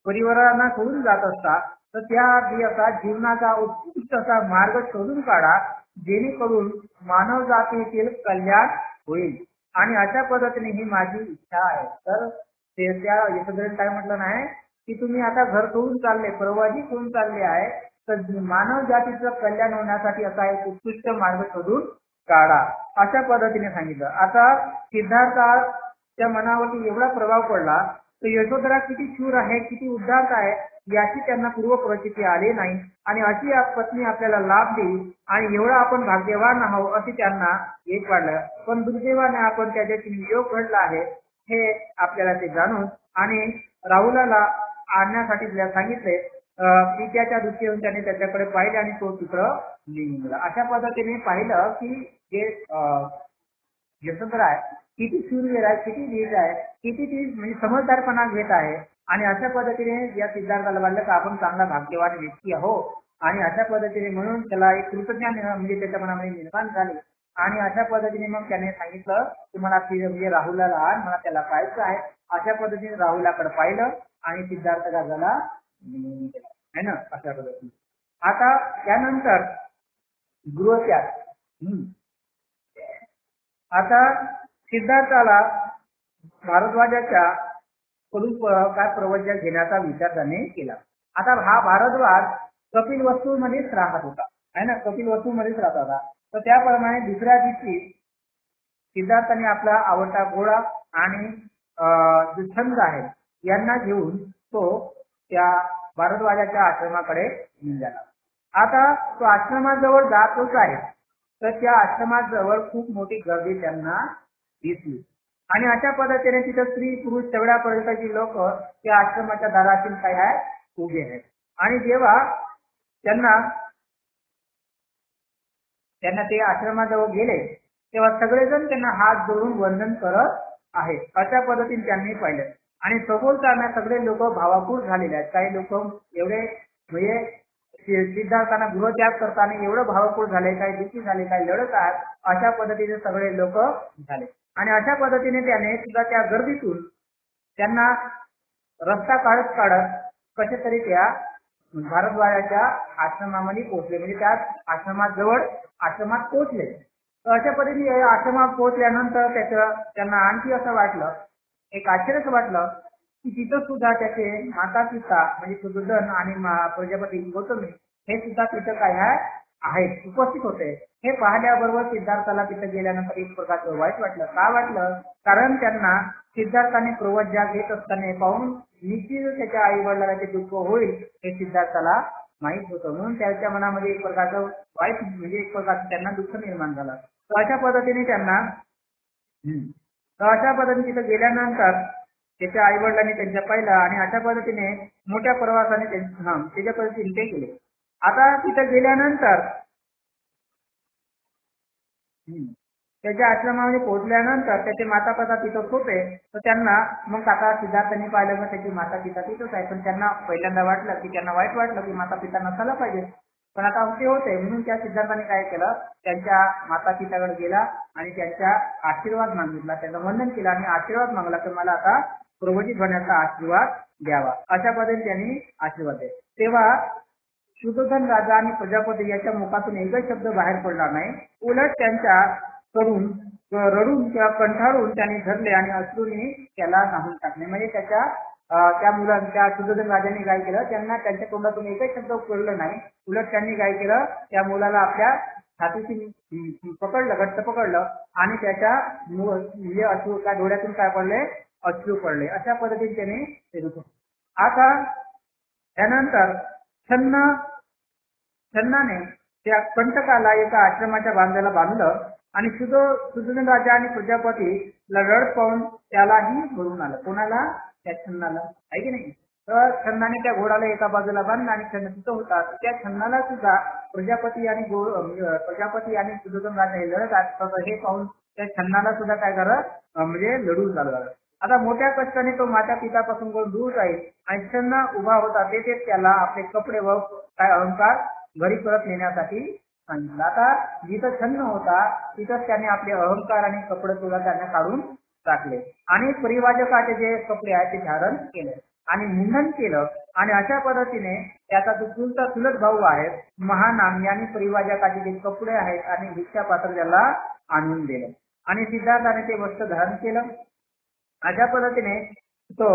परिवारांना सोडून जात असता, तर त्या अर्थी असा जीवनाचा उत्कृष्ट असा मार्ग शोधून काढा, जेणेकरून मानव जातीतील कल्याण होईल. आणि अशा पद्धतीने ही माझी इच्छा आहे. तर त्या यशोधरेने काय म्हटलं नाही की तुम्ही आता घर सोडून चालले, प्रवासी होऊन चालले आहे, तर मानव जातीचं कल्याण होण्यासाठी असा एक उत्कृष्ट मार्ग शोधून काढा, अशा पद्धतीने सांगितलं. आता सिद्धार्थाच्या मनावरती एवढा प्रभाव पडला तर यशोधरा किती शूर आहे, किती उदात्त आहे, याची त्यांना पूर्व परिस्थिती आली नाही. आणि अशी पत्नी आपल्याला लाभ देईल आणि एवढं आपण भाग्यवान आहोत असे त्यांना एक वाटलं. पण दुर्दैवाने आपण त्याच्याशी वियोग घडला आहे हे आपल्याला ते जाणून आणि राहुलाला आणण्यासाठी तिला सांगितले. पित्याच्या दृष्टीने त्याने त्याच्याकडे पाहिले आणि तो तिकडं निघून गेला. अशा पद्धतीने पाहिलं की जे यशोधरा आहे किती शूरवीर आहे, किती नीट आहे, किती ती म्हणजे समजदारपणा घेत आहे. आणि अशा पद्धतीने या सिद्धार्थाला वाटलं की आपण चांगला भाग्यवान व्यक्ती आहो. आणि अशा पद्धतीने म्हणून त्याला एक कृतज्ञता म्हणजे त्याच्या मनामध्ये निर्माण झाली. आणि अशा पद्धतीने मग त्याने सांगितलं की मला म्हणजे राहुलला आण, मला त्याला पाहायचं आहे. अशा पद्धतीने राहुलाकडे पाहिलं आणि सिद्धार्थ काय झाला है ना, अशा पद्धतीने. आता त्यानंतर गृहत्याग. आता सिद्धार्थाला भारद्वाजाच्या कडून काय प्रवचन घेण्याचा विचार त्याने केला. आता हा भारद्वाज कपिलवस्तू मध्येच राहत होता, है ना, कपिलवस्तू मध्येच राहत होता. तर त्याप्रमाणे दुसऱ्या दिवशी सिद्धार्थाने आपला आवडता घोडा आणि जो छंद आहे यांना घेऊन तो त्या भारद्वाजाच्या आश्रमाकडे निघाला. आता तो आश्रमाजवळ जातच आहे तर त्या आश्रमाजवळ खूप मोठी गर्दी त्यांना दिसली. आणि अशा पद्धतीने तिथं स्त्री पुरुष सगळ्यापर्यंतची लोक त्या आश्रमाच्या दारातील काय आहे उभे आहेत. आणि जेव्हा त्यांना ते आश्रमाजवळ गेले तेव्हा सगळेजण त्यांना हात जोडून वंदन करत आहेत. अशा पद्धतीने त्यांनी पाहिलं. आणि सभोवतालना सगळे लोक भावापूर झालेले आहेत. काही लोक एवढे म्हणजे सिद्धार्थांना गृहत्याग करताना एवढं भावपूर झाले, काही दुःखी झाले, काही लढत आहेत. अशा पद्धतीने सगळे लोक झाले. आणि अशा पद्धतीने त्याने सुद्धा त्या गर्दीतून त्यांना रस्ता काढत कसे तरी त्या भारद्वाजाच्या आश्रमामध्ये पोहोचले. म्हणजे त्या आश्रमात पोहोचले. तर अशा पद्धतीने आश्रमात पोहोचल्यानंतर त्यांना आणखी असं वाटलं, एक आश्चर्यच वाटलं की तिथं सुद्धा त्याचे माता पिता म्हणजे सुदर्शन आणि प्रजापती गौतमी हे सुद्धा तिथं काय आहेत उपस्थित होते. हे पाहिल्याबरोबर सिद्धार्थाला तिथं गेल्यानंतर एक प्रकारचं वाईट वाटलं. का वाटलं? कारण त्यांना सिद्धार्थाने प्रवज्या घेत असताना पाहून निश्चित त्याच्या आई वडिलांना ते दुःख होईल हे सिद्धार्थाला माहित होतं. म्हणून त्याच्या मनामध्ये एक प्रकारचं वाईट म्हणजे एक प्रकारचं त्यांना दुःख निर्माण झालं. तर अशा पद्धतीने तिथं गेल्यानंतर त्याच्या आई वडिलांनी त्यांच्या पाहिलं आणि अशा पद्धतीने मोठ्या प्रवासाने त्याच्यापर्यंत चिंते केले. आता तिथं गेल्यानंतर त्याच्या आश्रमामध्ये पोहोचल्यानंतर त्याचे माता पिता तिथंच होते. तर त्यांना मग आता सिद्धार्थांनी पाहिलं मग त्याची माता पिता तिथंच आहे. पण त्यांना पहिल्यांदा वाटलं की त्यांना वाईट वाटलं की माता पिता नसायला पाहिजे, पण आता असे होते. म्हणून त्या सिद्धार्थाने काय केलं, त्यांच्या माता पिताकडे गेला आणि त्यांचा आशीर्वाद मागितला, त्यांना वंदन केलं आणि आशीर्वाद मागला की मला आता प्रवचित होण्याचा आशीर्वाद द्यावा. अशा पद्धतीने त्यांनी आशीर्वाद दिले. तेव्हा सुदर्शन राजा आणि प्रजापती याच्या मुखातून एकच शब्द बाहेर पडला नाही. उलट त्यांच्या कडून रडून किंवा कंठाळून त्यांनी धरले आणि अश्रूंनी त्याला न्हाऊन टाकले. म्हणजे त्याच्या त्या सुयोधन राजांनी काय केलं, त्यांना त्यांच्या तोंडातून एकही शब्द कळलं नाही. उलट त्यांनी काय केलं, त्या मुलाला आपल्या छातीशी पकडलं, घट्ट पकडलं आणि त्याच्या म्हणजे अश्रू काय डोळ्यातून काय पडले, अश्रू पडले. अशा पद्धतीने त्याने ते आता त्यानंतर छन्नाने त्या कंटकाला एका आश्रमाच्या बांधायला बांधलं आणि सुयोधन राजा आणि प्रजापतीला रडत पाहून त्यालाही भरून आलं. कोणाला? त्या छन्नाला, आहे की नाही. तर छन्नाने त्या घोडाला एका बाजूला बांधला आणि छन्न तिथं होता. त्या छन्नाला सुद्धा प्रजापती आणि सुयोधन राजा हे लढत असतात हे पाहून त्या छन्नाला सुद्धा काय करत, म्हणजे लढून झालं. आता मोठ्या कष्टाने तो माता पितापासून दूर राहील आणि छन्न उभा होता तेथे त्याला आपले कपडे व काय अहंकार घरी परत नेण्यासाठी सांगितलं. आता जिथं छन्न होता तिथंच त्याने आपले अहंकार आणि कपडे सुद्धा त्यांना काढून टाकले आणि परिवाजकाचे जे कपडे आहेत ते धारण केले आणि मुंडन केलं. आणि अशा पद्धतीने त्याचा जो चुलत भाऊ आहे महानाम यांनी परिवाजकाचे जे कपडे आहेत आणि भिक्षा पात्र त्याला आणून दिलं आणि सिद्धार्थाने ते वस्त्र धारण केलं. अशा पद्धतीने तो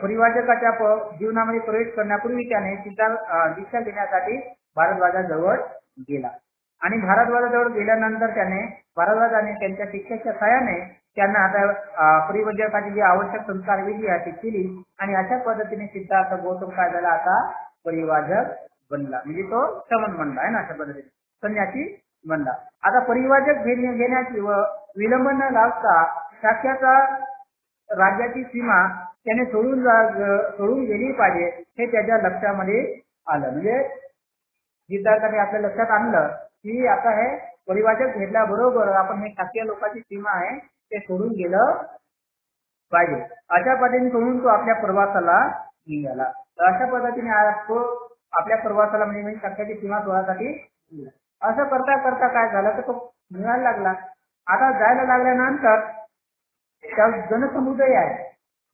परिवाजकाच्या जीवनामध्ये प्रवेश करण्यापूर्वी त्याने दीक्षा घेण्यासाठी भारद्वाजाजवळ गेला आणि भारद्वाजाजवळ गेल्यानंतर त्याने भारद्वाजाने त्यांच्या शिक्षकाच्या सहाय्याने त्यांना आता परिवाजकाची जी आवश्यक संस्कार विधी आहे ती केली आणि अशा पद्धतीने सिद्धार्थ गौतम काय झाला, आता परिवाजक बनला. म्हणजे तो श्रवण बनला आहे ना, अशा पद्धतीने संन्यासी बनला. आता परिवाजक घेण्याची व विलंब न लावता शाक्याचा राज्याची सीमा त्याने सोडून गेली पाहिजे हे त्याच्या लक्षामध्ये आलं. म्हणजे सिद्धार्थाने आपल्या लक्षात आणलं की आता हे परिवाजक घेतल्याबरोबर आपण हे शाक्य लोकांची सीमा आहे ते सोडून गेलं पाहिजे. अशा पद्धतीने सोडून तो आपल्या प्रवासाला निघाला. तर अशा पद्धतीने तो आपल्या प्रवासाला म्हणजे शाक्याची सीमा सोडण्यासाठी असं करता करता काय झालं तर तो निघायला लागला. आता जायला लागल्यानंतर त्या जनसमुदाय आहे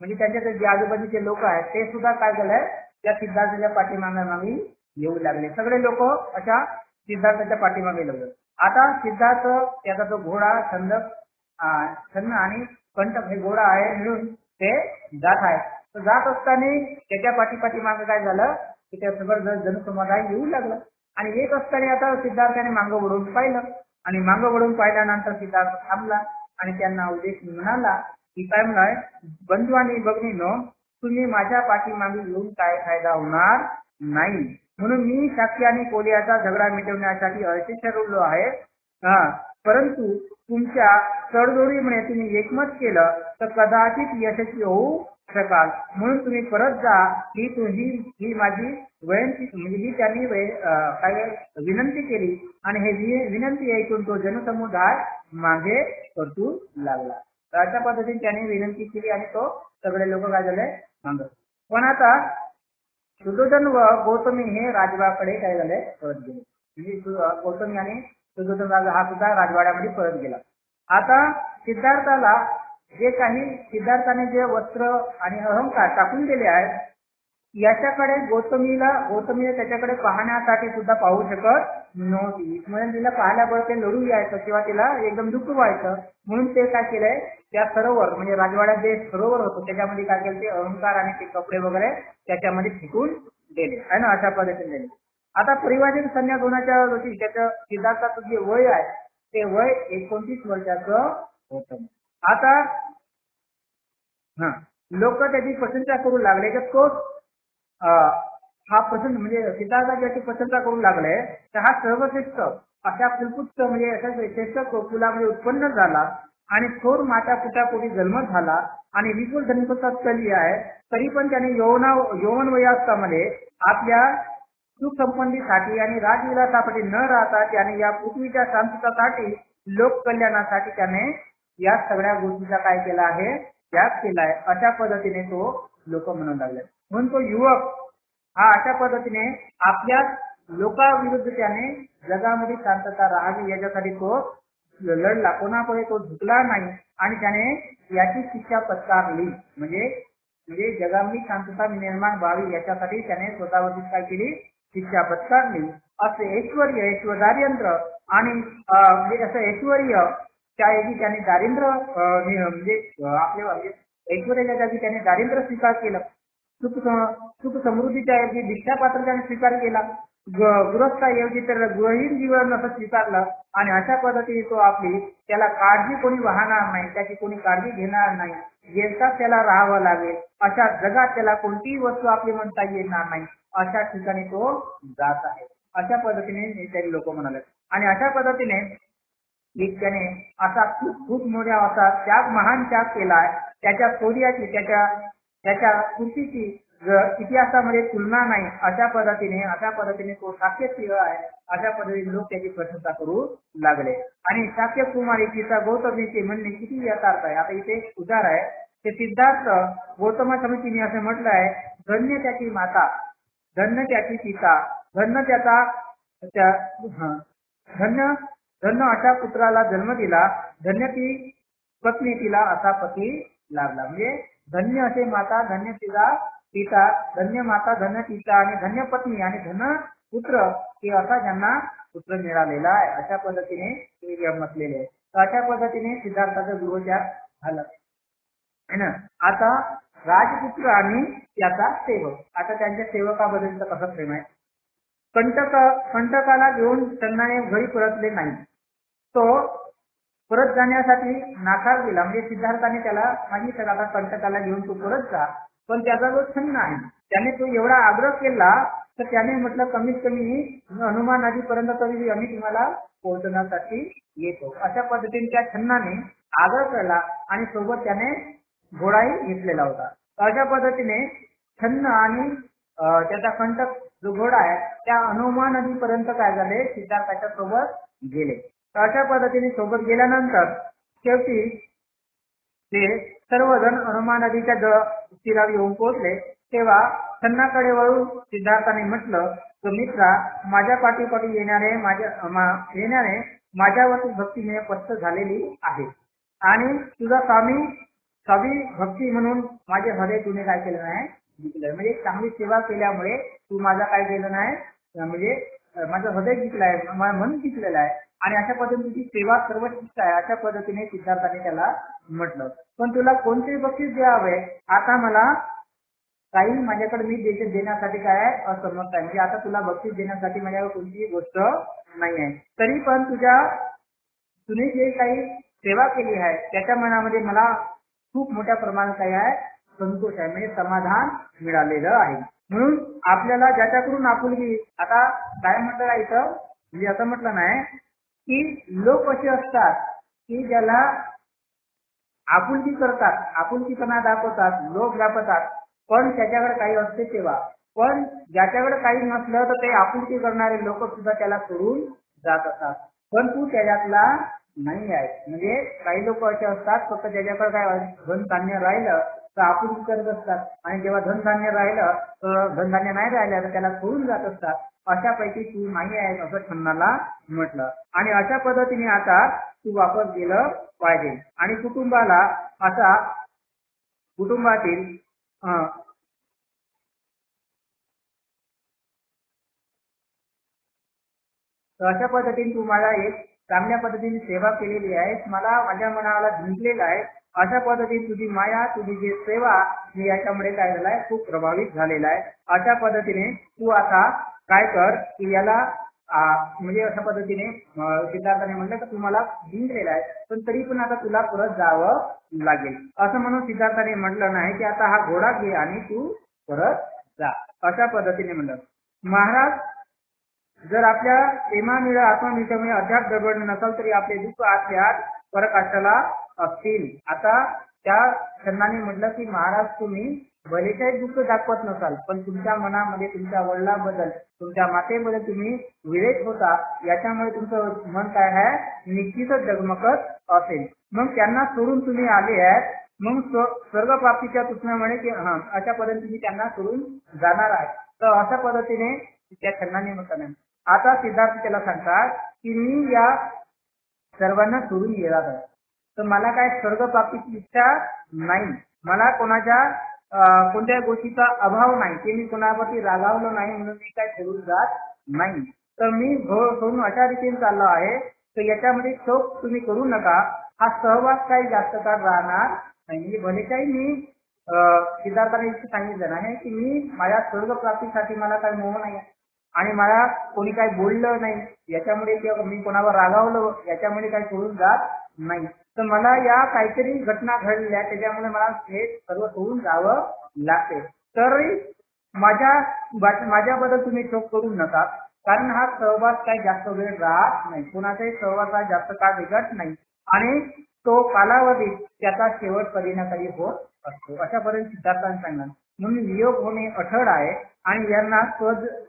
म्हणजे त्यांच्या जे आजूबाजूचे लोक आहेत ते सुद्धा काय झालंय, त्या सिद्धार्थाच्या पाठीमागे येऊ लागले. सगळे लोक अशा सिद्धार्थाच्या पाठीमागे लागले. आता सिद्धार्थ त्याचा जो घोडा छन्न आणि कंटक हे घोडा आहे मिळून ते जात आहे. तर जात असताना त्याच्या पाठीमागे काय झालं की त्या सगळं जनसमुदाय येऊ लागलं आणि येत असताना आता सिद्धार्थाने मागं वळून पाहिलं आणि मागं वळून पाहिल्यानंतर सिद्धार्थ थांबला आणि त्यांना उद्देश म्हणाला की काय म्हणाय, बंधू आणि भगिनीनो, तुम्ही माझ्या पाठीमागे येऊन काय फायदा होणार नाही. म्हणून मी शाक्य आणि कोलियाचा झगडा मिटवण्यासाठी असे ठरवलो आहे. परंतु तुमच्या तडजोडीमुळे तुम्ही एकमत केलं तर कदाचित यशस्वी होऊ शकाल. म्हणून तुम्ही परत जा. ही माझी विनंती म्हणजे ही त्यांनी काय विनंती केली आणि हे विनंती ऐकून तो जनसमुदाय मागे परतू लागला. तर अशा पद्धतीने त्याने विनंती केली आणि तो सगळे लोक काय झाले मागे. पण आता सुयोधन व गौतमी हे राजवाड्याकडे काय झाले परत गेले. म्हणजे गौतमी आणि सुयोधन राजा हा सुद्धा राजवाड्यामध्ये परत गेला. आता सिद्धार्थाने जे वस्त्र आणि अहंकार टाकून दिले आहेत याच्याकडे गौतमीने त्याच्याकडे पाहण्यासाठी सुद्धा पाहू शकत नव्हती. म्हणून तिला पाहिल्याबरोबर ते लढू यायचं किंवा तिला एकदम दुःख व्हायचं. म्हणून ते काय केलंय, त्या सरोवर म्हणजे राजवाड्यात जे सरोवर होतं त्याच्यामध्ये काय केलं, ते अहंकार आणि ते कपडे वगैरे त्याच्यामध्ये फेकून दिले आहे ना, अशा पद्धतीने दिले. आता परिवारातील संन्यास होण्याच्या रोजी त्याचं सिद्धार्थाचं जे वय आहे ते वय 29 वर्षाचं होतं. आता लोक त्याची प्रशंसा करू लागले की तो हा प्रसंग म्हणजे सिद्धार्थाची याची प्रशंसा करू लागले तर हा सर्वश्रेष्ठ अशा फुलपुष्ट म्हणजे अशा श्रेष्ठ कुलामध्ये उत्पन्न झाला आणि थोर माता पितापोटी जन्म झाला आणि विपुल धनसंपत्ती असलेली आहे. तरी पण त्याने यौवन वयावस्थेमध्ये आपल्या सुख संपत्तीसाठी आणि राजविलासासाठी न राहता त्याने या पृथ्वीच्या शांततासाठी लोक कल्याणासाठी त्याने या सगळ्या गोष्टीचा काय केला आहे, त्याग केला आहे. अशा पद्धतीने तो लोक म्हणू लागले. म्हणून तो युवक हा अशा पद्धतीने आपल्या लोकाविरुद्ध त्याने जगामध्ये शांतता राहावी याच्यासाठी तो लढला. कोणापुढे तो झुकला नाही आणि त्याने याची शिक्षा पत्करली. म्हणजे जगामध्ये शांतता निर्माण व्हावी याच्यासाठी त्याने स्वतःवरती काय केली, शिक्षा पत्करली. असे ऐश्वर्यंत्र आणि असं ऐश्वर्य त्याऐवजी त्याने दारिद्र्य म्हणजे आपले ऐश्वर्याच्या जागी त्याने दारिद्र्य स्वीकार केलं. सुख समृद्धीच्या ऐवजी भिक्षा पात्रतेने स्वीकार केला. गृहस्थाऐवजी तर गृहहीन जीवन असं स्वीकारलं आणि अशा पद्धतीने तो आपली त्याला काळजी कोणी वाहणार नाही, त्याची कोणी काळजी घेणार नाही, गेलताच त्याला राहावं लागेल, अशा जगात त्याला कोणतीही वस्तू आपली म्हणता येणार नाही, अशा ठिकाणी तो जात आहे. अशा पद्धतीने तरी लोक म्हणाले. आणि अशा पद्धतीने त्याने असा खूप खूप मोठा असा त्याग, महान त्याग केलाय. त्याच्या शौर्याची, त्याच्या कृतीची इतिहासामध्ये तुलना नाही. अशा पद्धतीने तो शाक्य सिंह आहे. अशा पद्धतीने लोक त्याची प्रशंसा करू लागले. आणि शाक्य कुमारीचा गौतमीचे म्हणणे किती यथार्थ आहे. आता इथे एक उदाहरण आहे. ते सिद्धार्थ गौतम समितीने असं म्हटलं आहे, धन्य त्याची माता, धन्य त्याची पिता, धन्य धन्य अशा पुत्राला जन्म दिला, धन्य ती पत्नी, तिला असा पती लाभला. म्हणजे धन्य असे माता, धन्य तिला पिता, धन्य माता, धन्य पिता आणि धन्य पत्नी आणि धन्य पुत्र, हे असा ज्यांना पुत्र मिळालेला आहे. अशा पद्धतीने ते म्हटलेले आहे. तर अशा पद्धतीने सिद्धार्थाचं गृहत्याग झालं है ना. आता राजपुत्र आणि त्याचा सेवक, आता त्यांच्या सेवकाबद्दलचं कसं प्रेम आहे. कंटकाला घेऊन चन्नाने घरी परतले नाही. तो परत जाण्यासाठी नाकार दिला. म्हणजे सिद्धार्थाने त्याला सांगितलं, आता कंटकाला घेऊन तू परत जा. पण त्याचा जो छन्न आहे, त्याने तो एवढा आग्रह केला तर त्याने म्हटलं, कमीत कमी हनुमान नदीपर्यंत तरी आम्ही तुम्हाला पोहोचण्यासाठी येतो. अशा पद्धतीने त्या छन्नाने आग्रह केला आणि सोबत त्याने घोडाही घेतलेला होता. अशा पद्धतीने छन्न आणि त्याचा कंटक जो घोडा आहे त्या हनुमान नदीपर्यंत काय झाले, सिद्धार्थाच्या सोबत गेले. अशा पद्धतीने सोबत गेल्यानंतर शेवटी ते सर्वजण हनुमान नदीच्या तीरावर येऊन पोहोचले. तेव्हा छन्नाकडे वळून सिद्धार्थाने म्हटलं, मित्रा, माझ्या पाठीपाठी येणारे माझ्यावरती भक्तीने पस्त झालेली आहे आणि तुझा स्वामी भक्ती म्हणून माझे हृदय तुने काय केलं नाही, जिंकलं. म्हणजे चांगली सेवा केल्यामुळे तू माझा काय केलं नाही, म्हणजे माझं हृदय जिंकलंय, माझं मन जिंकलेलं आहे आणि अशा पद्धतीने तुझी सेवा सर्वश्रेष्ठ आहे. अशा पद्धतीने सिद्धार्थाने त्याला म्हटलं. पण तुला कोणते बक्षीस द्यावे, आता मला काही माझ्याकडे मी देण्यासाठी काय असमर्थ आहे. म्हणजे आता तुला बक्षीस देण्यासाठी माझ्यावर कोणतीही गोष्ट नाही आहे. तरी पण तुम्ही जे काही सेवा केली आहे त्याच्या मनामध्ये मला खूप मोठ्या प्रमाणात काय आहे, संतोष आहे, म्हणजे समाधान मिळालेलं आहे. म्हणून आपल्याला ज्याच्याकडून आपुलकी, आता काय म्हटलं आहे इथं, म्हणजे असं म्हटलं नाही की लोक असे असतात की ज्याला आपुलकी करतात, आपुलकीपणा दाखवतात, लोक दाखवतात, पण त्याच्याकडे काही असते तेव्हा. पण ज्याच्याकडे काही नसलं तर ते आपुलकी करणारे लोक सुद्धा त्याला सोडून जात असतात. पण तू त्याच्यातला नाही आहे. म्हणजे काही लोक असे असतात, फक्त ज्याच्याकडे काय धनधान्य राहिलं तर आपुलकी करत असतात आणि जेव्हा धनधान्य राहिलं तर धनधान्य नाही राहिलं तर त्याला सोडून जात असतात. अशापैकी तू नाही आहे असं छन्नाला म्हटलं. आणि अशा पद्धतीने आता तू वापस गेलं पाहिजे आणि कुटुंबाला असा कुटुंबातील अशा पद्धतीने तू मला एक चांगल्या पद्धतीने सेवा केलेली आहे, मला माझ्या मनाला जिंकलेलं आहे. अशा पद्धतीने तुझी माया, तुझी जी सेवा, मी याच्यामुळे काय झालाय, खूप प्रभावित झालेला आहे. अशा पद्धतीने तू आता काय कर की याला म्हणजे अशा पद्धतीने सिद्धार्थाने म्हटलं तर तुम्हाला जिंकलेला आहे, पण तरी पण आता तुला परत जावं लागेल. असं म्हणून सिद्धार्थाने म्हटलं नाही की आता हा घोडा घे आणि तू परत जा. अशा पद्धतीने म्हणलं. महाराज, जर आपल्या प्रेमामुळे आत्मनिष्ठेमुळे अद्याप गडबड नसाल तरी आपले दुःख आतले आत पराकाष्ठाला असतील. आता त्या छन्नाने म्हटलं की महाराज, तुम्ही भलेचाही दुःख दाखवत नसाल, पण तुमच्या मनामध्ये तुमच्या वडिलांबद्दल, तुमच्या मातेबद्दल तुम्ही विवेक होता, याच्यामुळे तुमचं मन काय आहे, निश्चितच डगमगत असेल. मग त्यांना सोडून तुम्ही आले आहेत, मग स्वर्ग प्राप्तीच्या सूचनेमुळे की अशा पद्धतीने तुम्ही त्यांना सोडून जाणार आहे. तर अशा पद्धतीने त्या छन्नाने म्हटलं. आता सिद्धार्थ त्याला सांगतात की मी या सर्वांना सोडून येणार आहे, तर मला काय स्वर्ग प्राप्तीची इच्छा नाही, मला कोणत्या गोष्टीचा अभाव नाही, की मी कोणावरती रागावलो नाही म्हणून मी काय सोडून जात नाही. तर मी सोडून अशा रीतीने चाललो आहे, तर याच्यामध्ये शोक तुम्ही करू नका. हा सहवास काही जास्त काळ राहणार नाही. भले काही मी सिद्धार्थाने इतकं सांगितलं आहे की मी माझ्या स्वर्ग प्राप्तीसाठी मला काही मोह नाही आहे आणि मला कोणी काही बोललं नाही याच्यामुळे किंवा मी कोणावर रागावलं याच्यामुळे काही सोडून जात नाही. तर मला या काहीतरी घटना घडल्या त्याच्यामुळे मला हे सर्व सोडून जावं लागते. तरी माझ्याबद्दल तुम्ही शोक करू नका, कारण हा सहवास काही जास्त वेळ राहत नाही, कोणाचाही सहवास हा जास्त काळ निघत नाही आणि तो कालावधीत त्याचा शेवट कधी ना कधी होत असतो. अशापर्यंत सिद्धार्थांनी सांगणार. म्हणून वियोग होणे अठड आहे आणि यांना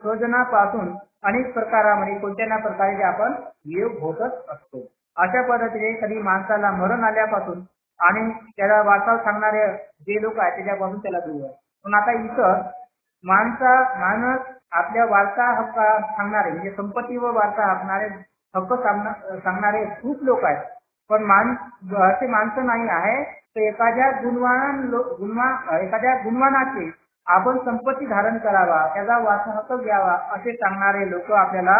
स्वजनापासून अनेक प्रकारामध्ये कोणत्या ना प्रकारे आपण वियोग होतच असतो. अशा पद्धतीने कधी माणसाला मरण आल्यापासून आणि त्याला वार्ता सांगणारे जे लोक आहेत त्याच्यापासून त्याला दूर आहे. पण आता इथं माणूस आपल्या वार्ता हक्क सांगणारे म्हणजे संपत्ती व वार्ता हक्क सांगणारे खूप लोक आहेत. पण असे माणसं नाही आहे तर एखाद्या गुणवानाचे आपण संपत्ती धारण करावा, त्याचा वारसा हक्क घ्यावा असे सांगणारे लोक आपल्याला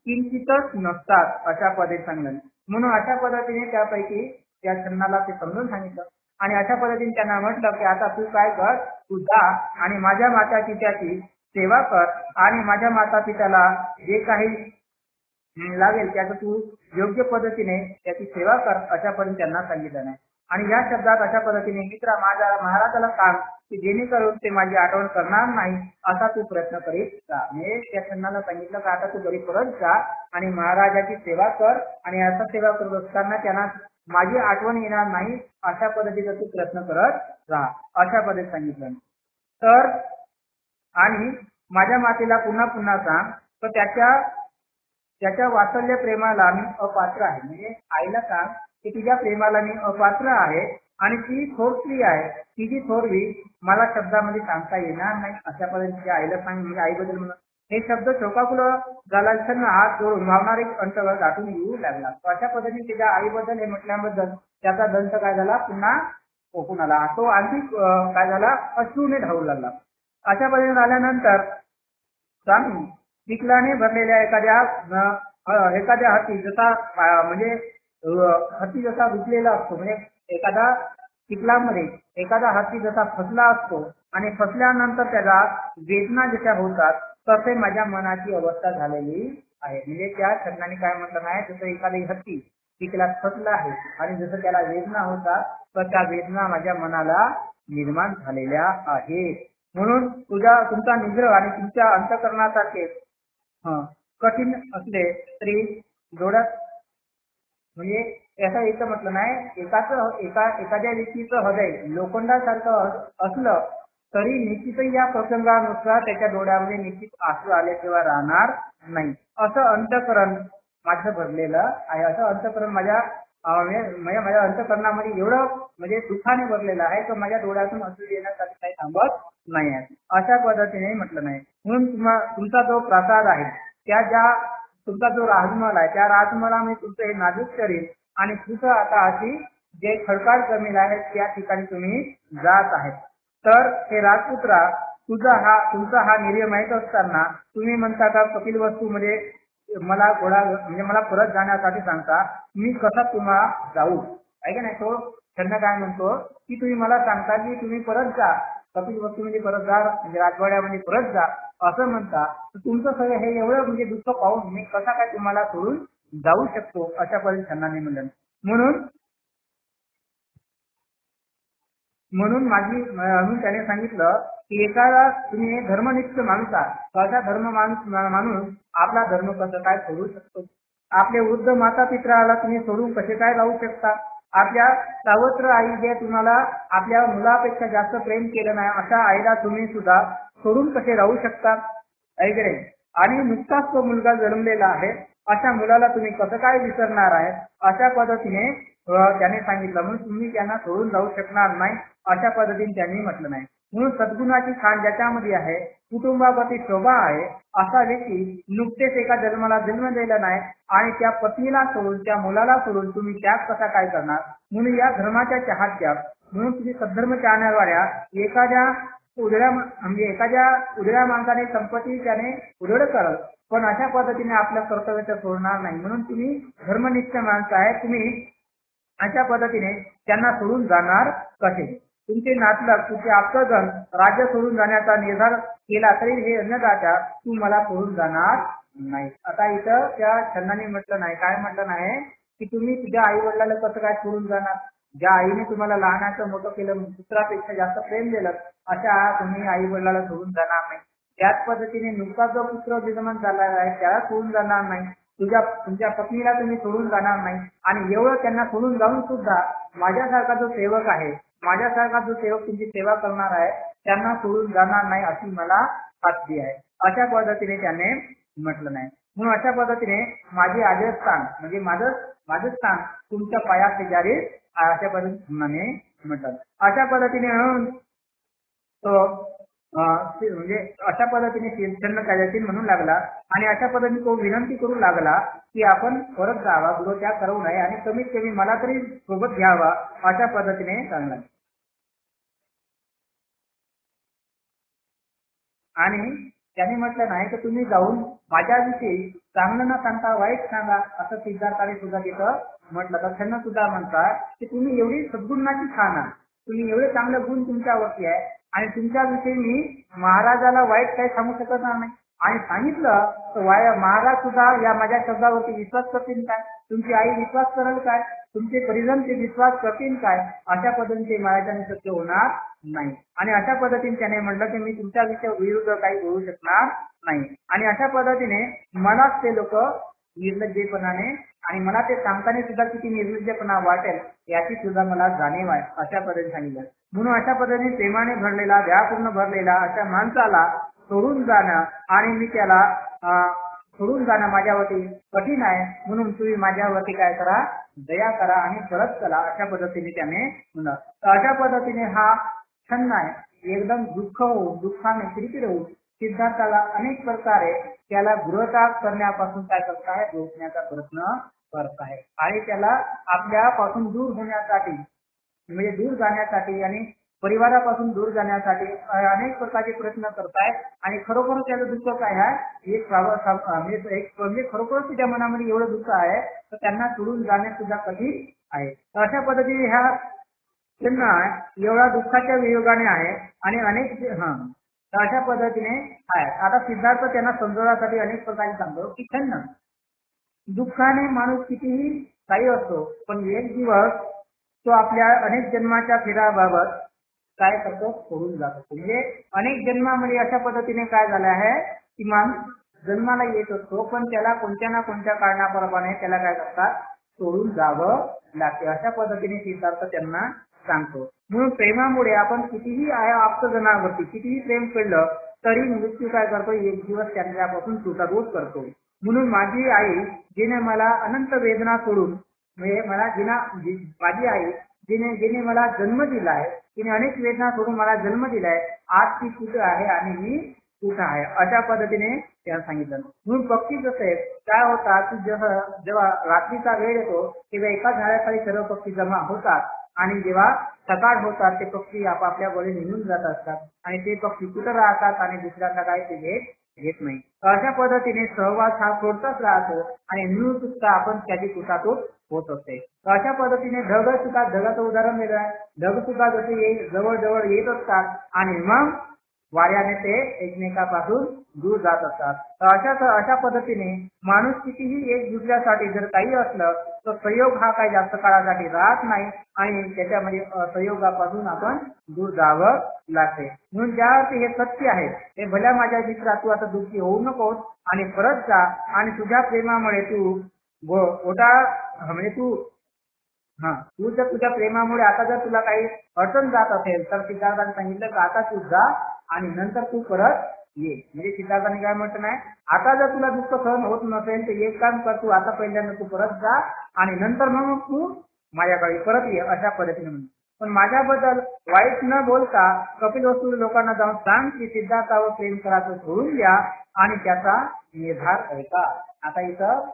किंचितच नसतात अशा पद्धतीने सांगणार. म्हणून अशा पद्धतीने त्यापैकी त्या छन्नाला ते समजून सांगितलं आणि अशा पद्धतीने त्यांना म्हटलं की आता तू काय कर, तू जा आणि माझ्या माता पित्याची सेवा कर आणि माझ्या माता पित्याला जे काही लागेल त्याचं तू योग्य पद्धतीने त्याची सेवा कर अशा पद्धतीने त्यांना सांगितलं नाही. आणि या शब्दात अशा पद्धतीने मित्रा महाराजाला सांग की जेणेकरून ते माझी आठवण करणार नाही असा तू प्रयत्न करीत जा. म्हणजे त्या क्षणाला सांगितलं का आता तू घरी परत जा आणि महाराजाची सेवा कर आणि असा सेवा करत असताना त्यांना माझी आठवण येणार नाही अशा पद्धतीचा तू प्रयत्न करत राहा अशा पद्धतीने सांगितलं. तर आणि माझ्या मातेला पुन्हा पुन्हा सांग तर त्याच्या वात्सल्य प्रेमाला मी अपात्र आहे. म्हणजे आईला सांग की तिच्या प्रेमाला मी अपात्र आहे आणि ती थोर स्त्री आहे, तिची थोरवी मला शब्दामध्ये सांगता येणार नाही अशा पद्धतीने आईला सांग. म्हणजे आईबद्दल म्हणून हे शब्द शोकाकुल झाल्यानं हात जोडून भावणार एक अंतर्गत दाटून येऊ लागला. अशा पद्धतीने तिच्या आईबद्दल हे म्हटल्याबद्दल त्याचा दंत काय झाला पुन्हा ओकून आला, तो आणखी काय झाला अश्रूने धावू लागला. अशा पद्धतीने झाल्यानंतर स्वामी चिखलाने भरलेल्या एखाद्या हाती जसा म्हणजे हाती जसा विकलेला असतो, म्हणजे एखादा चिखलामध्ये एखादा हाती जसा फसला असतो आणि फसल्यानंतर त्याला वेदना जशा होतात तसे माझ्या मनाची अवस्था झालेली आहे. म्हणजे त्या शब्दाने काय म्हटलं नाही, जसं एखादी हत्ती चिखलात फसला आहे आणि जसं त्याला वेदना होतात तर त्या वेदना माझ्या मनाला निर्माण झालेल्या आहेत. म्हणून तुमचा निग्रह आणि तुमच्या अंतःकरणासारखे कठीण असले तरी डोळ्यात म्हणजे याचा इथं म्हटलं नाही एखाद्या व्यक्तीचं हृदय लोखंडासारखं असलं तरी निश्चितही या प्रसंगानुसार त्याच्या डोळ्यामध्ये निश्चित आसू आल्याशिवाय राहणार नाही. असं अंतःकरण माझं भरलेलं आहे. असं अंतःकरण माझ्या अंतःकरणामध्ये एवढं म्हणजे दुःखाने भरलेलं आहे तर माझ्या डोळ्यातून असू येण्यासाठी काही थांबत नाही आहे अशा पद्धतीने म्हटलं नाही. म्हणून तुमचा जो प्रसाद आहे तुमचा जो राजमहल आहे त्या राजमहलामध्ये तुमचं हे नाजूक शरीर आणि तुझं आता अशी जे खडकाळ जमीन आहे त्या ठिकाणी तुम्ही जात आहेत. तर हे राजपुत्रा तुमचा हा निर्णय माहीत असताना तुम्ही म्हणता का कपिल वस्तू मध्ये मला मला परत जाण्यासाठी सांगता, मी कसा तुम्हाला जाऊ आहे का नाही. तो त्यांना काय म्हणतो की तुम्ही मला सांगता की तुम्ही परत जा कपिल वस्तू मध्ये परत जा म्हणजे राजवाड्यामध्ये परत जा असं म्हणता, तर तुमचं सगळं हे एवढं म्हणजे दुःख पाहून मी कसा काय तुम्हाला सोडून जाऊ शकतो अशा पद्धतीने त्यांना म्हणलं. म्हणून त्याने सांगितलं की एखादा तुम्ही धर्मनिष्ठ माणूस आहात, असा माणूस आपला धर्म कसं काय सोडू शकतो. आपले वृद्ध माता पित्राला तुम्ही सोडून कसे काय राहू शकता. आपल्या सावत्र आई जे तुम्हाला आपल्या मुलापेक्षा जास्त प्रेम केलं नाही अशा आईला तुम्ही सुद्धा सोडून कसे राहू शकता ऐकले. आणि नुकताच तो मुलगा जन्मलेला आहे अशा मुलाला तुम्ही कसं काय विसरणार आहे अशा पद्धतीने त्याने सांगितलं. म्हणून तुम्ही त्यांना सोडून जाऊ शकणार नाही अशा पद्धतीने त्यांनी म्हटलं नाही. म्हणून सद्गुणाची खाण ज्याच्यामध्ये आहे, कुटुंबाप्रती शोभा आहे असा व्यक्ती नुकतेच एका जन्माला जन्म दिला नाही आणि त्या पत्नीला सोडून त्या मुलाला सोडून तुम्ही त्याग कसा काय करणार. म्हणून या धर्माच्या चाहत्या म्हणून तुम्ही सद्धर्म चाहण्यावाड्या एखाद्या उजळ्या माणसाने संपत्ती त्याने उधळ करत पण अशा पद्धतीने आपल्या कर्तव्याचं सोडणार नाही. म्हणून तुम्ही धर्मनिष्ठ माणसं आहे, तुम्ही अशा पद्धतीने त्यांना सोडून जाणार कसे. तुमचे नातलग तुमचे आप्तजन राज्य सोडून जाण्याचा निर्धार केला तरी हे अन्नदाता तू मला सोडून जाणार नाही. आता इथं त्या छंदाने म्हटलं नाही, काय म्हटलं नाही की तुम्ही तुझ्या आई वडिलांना कसं काय सोडून जाणार. ज्या आईने तुम्हाला लहानाचं मोठं केलं, पुत्रापेक्षा जास्त प्रेम दिलं, अशा तुम्ही आई वडिलांना सोडून जाणार नाही. त्याच पद्धतीने नुकता जो पुत्र विद्यमान झाला आहे त्याला सोडून जाणार नाही. तुमच्या पत्नीला तुम्ही सोडून जाणार नाही. आणि एवढं त्यांना सोडून जाऊन सुद्धा माझ्यासारखा जो सेवक आहे, माझ्यासारखा जो सेवक तुमची सेवा करणार आहे त्यांना सोडून जाणार नाही अशी मला खात्री आहे. अशा पद्धतीने त्याने म्हटलं नाही. म्हणून अशा पद्धतीने माझे आदरस्थान म्हणजे माझं स्थान तुमच्या पाया शेजारी अशा पद्धतीने म्हटलं. अशा पद्धतीने तो म्हणजे अशा पद्धतीने छंद कायद्यातील म्हणू लागला आणि अशा पद्धतीने तो विनंती करू लागला की आपण परत जावा, गृहत्याग करू नये आणि कमीत कमी मला तरी सोबत घ्यावा अशा पद्धतीने सांगला. आणि त्याने म्हटलं नाही तर तुम्ही जाऊन माझ्याविषयी चांगलं न सांगता वाईट सांगा असं सिद्धार्थाने सुद्धा तिथं म्हटलं. तर त्यांना सुद्धा म्हणतात की तुम्ही एवढी सद्गुणाची खाना, तुम्ही एवढे चांगले गुण तुमच्यावरती आहे आणि तुमच्याविषयी मी महाराजाला वाईट काही सांगू शकत नाही. आणि सांगितलं तर महाराज सुद्धा या माझ्या शब्दावरती विश्वास करतील काय, तुमची आई विश्वास करेल काय, तुमचे परिजन ते विश्वास करतील काय, अशा पद्धतीने महाराजांनी सत्य होणार नाही. आणि अशा पद्धतीने त्याने म्हटलं की मी तुमच्या विरुद्ध काही बोलू शकणार नाही. आणि अशा पद्धतीने मलाच ते लोक निर्लज्जपणाने आणि मला ते सांगताना सुद्धा किती निर्लज्जपणा वाटेल याची सुद्धा मला जाणीव आहे अशा पद्धतीने सांगितलं. म्हणून अशा पद्धतीने प्रेमाने भरलेला, दयापूर्ण भरलेला अशा माणसाला सोडून जाणं आणि मी त्याला सोडून जाणं माझ्यावरती कठीण आहे. म्हणून तुम्ही माझ्यावरती काय करा, दया करा आणि परत चला अशा पद्धतीने त्याने म्हणलं. तर अशा पद्धतीने हा छंद आहे एकदम दुःखाने किरकिर होऊन सिद्धार्थाला अनेक प्रकारे त्याला गृहत्याग करण्यापासून काय करत आहे, रोखण्याचा प्रयत्न करत आहे. आणि त्याला आपल्यापासून दूर होण्यासाठी म्हणजे दूर जाण्यासाठी आणि परिवारापासून दूर जाण्यासाठी अनेक प्रकारचे प्रयत्न करतायत. आणि खरोखर त्याचं दुःख काय आहे, एक म्हणजे खरोखर तुझ्या मनामध्ये एवढं दुःख आहे तर त्यांना सोडून जाणे सुद्धा कठीण आहे. अशा पद्धतीने ह्या त्यांना एवढा दुःखाच्या वियोगाने आहे आणि अनेक तर अशा पद्धतीने आहे. आता सिद्धार्थ त्यांना समजवण्यासाठी अनेक प्रकारे सांगतो की छन्न दुःखाने माणूस कितीही काही असतो पण एक दिवस तो आपल्या अनेक जन्माच्या फेऱ्याबाबत काय करतो, सोडून जातो. म्हणजे अनेक जन्मामध्ये अशा पद्धतीने काय झालं आहे की माणूस जन्माला येत असतो पण त्याला कोणत्या ना कोणत्या कारणाप्रमाणे त्याला काय करतात, सोडून जावं लागते. अशा पद्धतीने सिद्धार्थ त्यांना सांगतो. म्हणून प्रेमामुळे आपण कितीही आप्तजनावरती कितीही प्रेम केलं तरी मृत्यू काय करतो, एक दिवस त्यांच्यापासून सुटादूर करतो. म्हणून माझी आई जिने मला अनंत वेदना सोडून म्हणजे माझी आई जिने मला जन्म दिलाय, तिने अनेक वेदना सोडून मला जन्म दिलाय, आज ती कुठे आहे आणि मी कुठं आहे अशा पद्धतीने त्याला सांगितलं. म्हणून पक्षी जसे काय होतात, जेव्हा रात्रीचा वेळ येतो तेव्हा एका झाडाखाली सर्व पक्षी जमा होतात आणि जेव्हा सकाळ होतात ते पक्षी आपापल्या बळी निघून जात असतात आणि ते पक्षी कुठं राहतात आणि दुसऱ्यांना काय ते घेत नाही. अशा पद्धतीने सहवास हा सोडताच राहतो आणि मिळून सुद्धा आपण त्याची कुटातूट होत असते. अशा पद्धतीने ढगाचं उदाहरण दिलं आहे. ढग सुद्धा जसे जवळ जवळ येत असतात आणि मग वाऱ्याने ते एकमेकापासून दूर जात असतात. अशा पद्धतीने माणूस कितीही एक दुसऱ्यासाठी जर काही असलं तर संयोग हा काही जास्त काळासाठी राहत नाही आणि त्याच्यामध्ये संयोगापासून आपण दूर जावं लागते. म्हणून ज्या अर्थी हे सत्य आहे हे भल्या माझ्या मित्रा तू आता दुःखी होऊ नकोस आणि परत जा आणि तुझ्या प्रेमामुळे तू म्हणजे तू जर तुझ्या प्रेमामुळे आता जर तुला काही अडचण जात असेल तर सिद्धार्थाने सांगितलं की आता तू जा आणि नंतर तू परत ये. म्हणजे सिद्धार्थाने काय म्हटलं नाही, आता जर तुला दुःख सहन होत नसेल तर एक काम कर, तू आता पहिल्यांदा तू परत जा आणि नंतर मग तू माझ्याकडे परत ये अशा पद्धतीने म्हणतो. पण माझ्याबद्दल वाईट न बोलता कपिलवस्तू लोकांना जाऊन सांग की सिद्धार्थावर प्रेम करायचं सोडून द्या आणि त्याचा निर्धार ऐका. आता इथं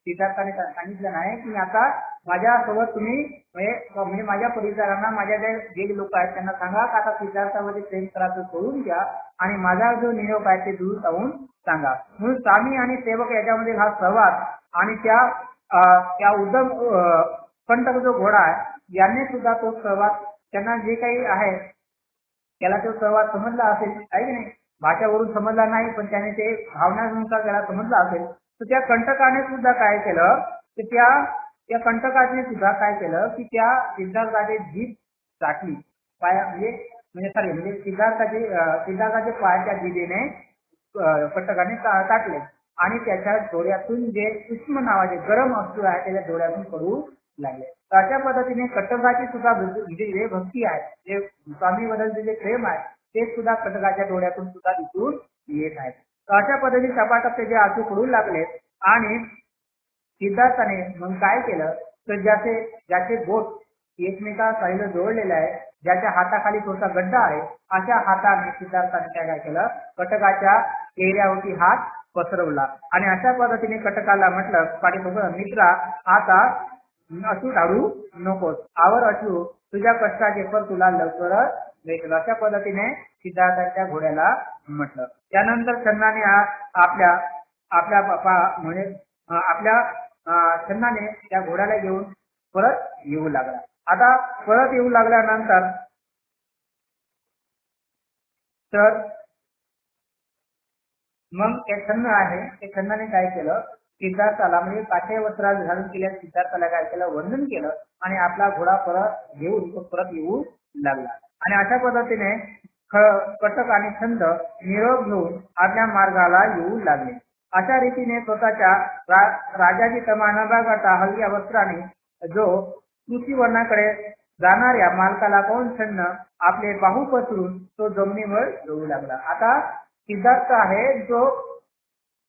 सिद्धार्थाने सांगितलं नाही की आता माझ्यासोबत तुम्ही म्हणजे माझ्या परिसरांना माझ्या जे लोक आहेत त्यांना सांगा की आता सिद्धार्थामध्ये प्रेम करायचं सोडून द्या आणि माझा जो निरोप आहे ते दूर जाऊन सांगा. म्हणून स्वामी आणि सेवक याच्यामध्ये हा संवाद आणि त्या उद्धम कंटक जो घोडा आहे याने सुद्धा तो संवाद त्यांना जे काही आहे त्याला तो संवाद समजला असेल आहे की नाही, भाषावरून समजला नाही पण त्याने ते भावनानुसार त्याला समजला असेल, तर त्या कंटकाने सुद्धा काय केलं की त्या कंटकाने सुद्धा काय केलं की त्या सिद्धार्थाची जीभ चाटली पाया म्हणजे सॉरी म्हणजे सिद्धार्थाचे पायाच्या जिभेने कंटकाने चाटले आणि त्याच्या डोळ्यातून जे सूक्ष्म नावाचे गरम अश्रू आहे त्याच्या डोळ्यातून पडू लागले. तर अशा पद्धतीने कंटकाची सुद्धा म्हणजे जे भक्ती आहे, जे स्वामी बद्दलचे जे प्रेम आहे ते सुद्धा कंटकाच्या डोळ्यातून सुद्धा दिसून येत आहे. तर अशा पद्धतीने टपाटप जे अश्रू पडू लागले आणि सिद्धार्थाने मग काय केलं तर ज्याचे बोट एकमेका साईला जोडलेले आहे, ज्याच्या हाताखाली थोडासा गड्डा आहे, अशा हाताने सिद्धार्थाने काय केलं कटकाच्या चेहऱ्यावरती हात पसरवला आणि अशा पद्धतीने कटकाला म्हटलं पाठीसोबत मित्रा आता अश्रू ढाळू नकोस, आवर अश्रू, तुझ्या कष्टाचे फळ तुला लवकरच भेटेल, अशा पद्धतीने सिद्धार्थाच्या घोड्याला म्हटलं. त्यानंतर छन्नाने आपल्या म्हणजे आपल्या छन्नाने त्या घोड्याला घेऊन परत येऊ लागला. आता परत येऊ लागल्यानंतर तर मग ते छन्न आहे ते छन्नाने काय केलं सिद्धार्थाला म्हणजे काठ्या वस्त्रात घालून केल्या सिद्धार्थाला काय केलं वंदन केलं आणि आपला घोडा परत घेऊन तो परत येऊ लागला. आणि अशा पद्धतीने कटक आणि छंद निरोप घेऊन आपल्या मार्गाला येऊ लागले. अशा रीतीने स्वतःच्या राजाची तमा न बाळगता हलक्या वस्त्राने जो पृथ्वीवर्णाकडे जाणाऱ्या मालकाला पाहून छन्न आपले बाहू पसरून तो जमिनीवर येऊ लागला. आता सिद्धार्थ आहे जो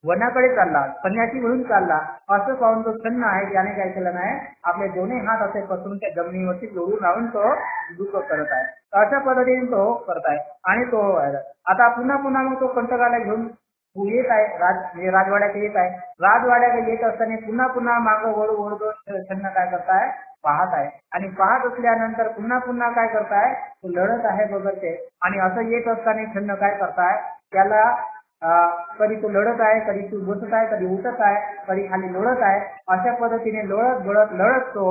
वनाकडे चालला, संन्यासी म्हणून चालला, असं पाहून तो छन्न आहे त्याने काय केलं नाही आपले दोन्ही हात असे पसरून त्या जमिनीवरती जोडून राहून तो दुःख करत आहे. अशा पद्धतीने तो करत आहे आणि तो आता पुन्हा मग तो कंटकाला घेऊन येत आहे म्हणजे राजवाड्याकडे येत आहे. राजवाड्याकडे येत असताना पुन्हा मागं वळू तो छन्न काय करताय पाहत आहे आणि पाहत असल्यानंतर पुन्हा काय करताय तो लढत आहे बघते आणि असं येत असताना छन्न काय करताय त्याला कधी तो लढत आहे, कधी तू बसत आहे, कधी उठत आहे, कधी खाली लोळत आहे. अशा पद्धतीने लढत तो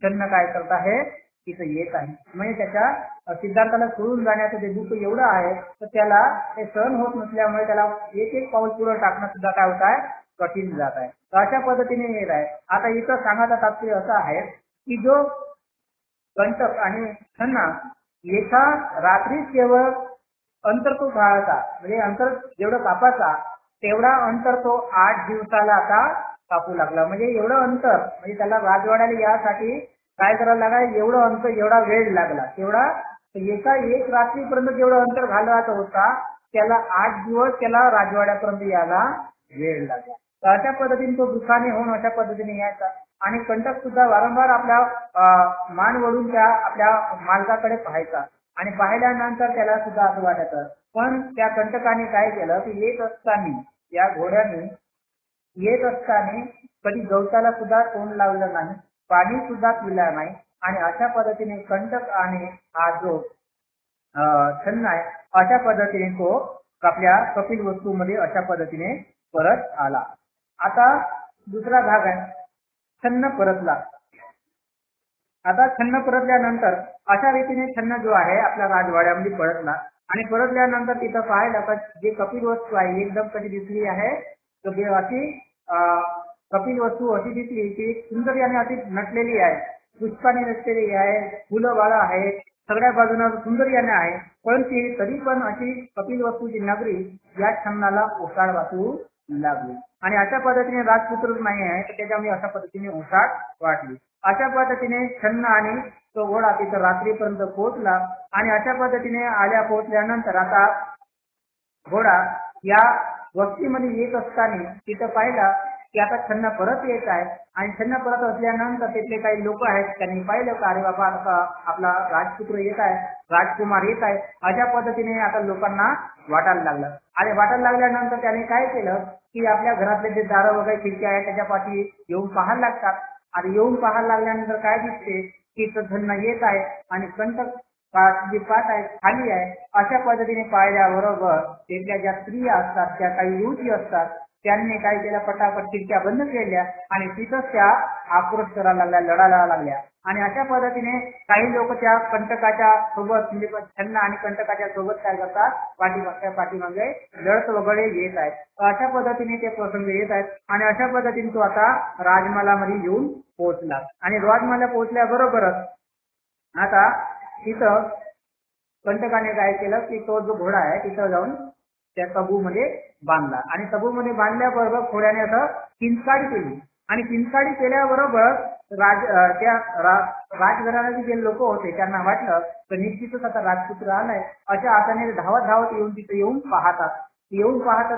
छन्न काय करत आहे तिथं येत आहे. म्हणजे त्याच्या सिद्धार्थाला सोडून जाण्याचं ते दुःख एवढं आहे तर त्याला ते सहन होत नसल्यामुळे त्याला एक पाऊल पुढे टाकणं सुद्धा काय होत आहे कठीण जात आहे. तर अशा पद्धतीने येत आहे. आता इथं सांगायचं तात्पर्य असं आहे की जो कंटक आणि छन्ना एका रात्रीच केवळ अंतर तो काढायचा म्हणजे अंतर जेवढं कापायचा तेवढा अंतर तो 8 दिवसाला आता कापू लागला. म्हणजे एवढं अंतर म्हणजे त्याला राजवाड्याला यासाठी काय करायला लागला एवढं अंतर एवढा वेळ लागला तेवढा एक रात्रीपर्यंत जेवढं अंतर घालवायचं होता त्याला 8 दिवस त्याला राजवाड्यापर्यंत यायला वेळ लागला. तर अशा पद्धतीने तो दुःखाने होऊन अशा पद्धतीने यायचा आणि कंटक सुद्धा वारंवार आपल्या मान वळून त्या आपल्या मालकाकडे पाहायचा आणि पाहिल्यानंतर त्याला सुद्धा असं वाटायचं. पण त्या कंटकाने काय केलं की येत असताना या घोड्याने येत असताना कधी गवताला सुद्धा तोंड लावलं नाही, पाणी सुद्धा पिलं नाही आणि अशा पद्धतीने कंटक आणि हा जो छन्न आहे अशा पद्धतीने तो आपल्या कपिल वस्तूमध्ये अशा पद्धतीने परत आला. आता दुसरा भाग आहे छन्न परतला. आता छन्न परतल्यानंतर अशा रीतीने छन्न जो आहे आपल्या राजवाड्यामध्ये परतला आणि परतल्यानंतर तिथं पाहिलं तर जे कपिल वस्तू आहे एकदम कशी दिसली आहे तर अशी कपिल वस्तू अशी दिसली की सुंदर आणि अशी नटलेली आहे, पुष्पाने नटलेली आहे, फुलं बाळं आहे, सगळ्या बाजूने सुंदर्याने आहे. पण ती तरी पण अशी कपिल वस्तूची नगरी या छन्नाला ओसाड वाटू लागली आणि अशा पद्धतीने राजपुत्र नाही आहे तर त्याच्यामुळे अशा पद्धतीने ओसाड वाटली. अशा पद्धतीने छन्न आणि तो घोडा तिथं रात्रीपर्यंत पोहोचला आणि अशा पद्धतीने पोहोचल्यानंतर आता घोडा या वस्तीमध्ये येत असताना तिथं पाहिला की आता छन्न परत येत आहे आणि छन्न परत असल्यानंतर तिथले काही लोक आहेत त्यांनी पाहिलं का अरे बाबा आता आपला राजपुत्र येत आहे, राजकुमार येत आहे. अशा पद्धतीने आता लोकांना वाटायला लागलं आणि वाटायला लागल्यानंतर त्याने काय केलं की आपल्या घरातले जे दारं वगैरे खिडक्या आहेत त्याच्या पाठी येऊन पाहायला लागतात आणि येऊन पाहायला लागल्यानंतर काय दिसते की तो छन्न येत आहे आणि कंटक जी पाठ आहे खाली आहे. अशा पद्धतीने पाहिल्याबरोबर तिथल्या ज्या स्त्रिया असतात त्या काही युवती असतात त्यांनी काय केलं, पटापट खिडक्या बंद केल्या आणि तिथंच त्या आक्रोश करायला लागल्या, लढायला लागल्या. आणि अशा पद्धतीने काही लोक त्या कंटकाच्या सोबत म्हणजे छन्न आणि कंटकाच्या सोबत काय करतात, पाठीमागे लढत वगैरे येत आहेत. अशा पद्धतीने ते प्रसंग येत आहेत आणि अशा पद्धतीने तो आता राजमहालामध्ये येऊन पोहोचला. आणि राजमहाला पोहोचल्याबरोबरच आता तिथं कंटकाने काय केलं की तो जो घोडा आहे तिथं जाऊन त्या तबूमध्ये बांधला आणि तबूमध्ये बांधल्याबरोबर घोड्याने असं किंचाळी केली आणि किंचाळी केल्याबरोबर राजघराण्याचे जे लोक होते त्यांना वाटलं तर निश्चितच आता राजपुत्र आलाय. अशा अर्थाने धावत धावत येऊन तिथे येऊन पाहतात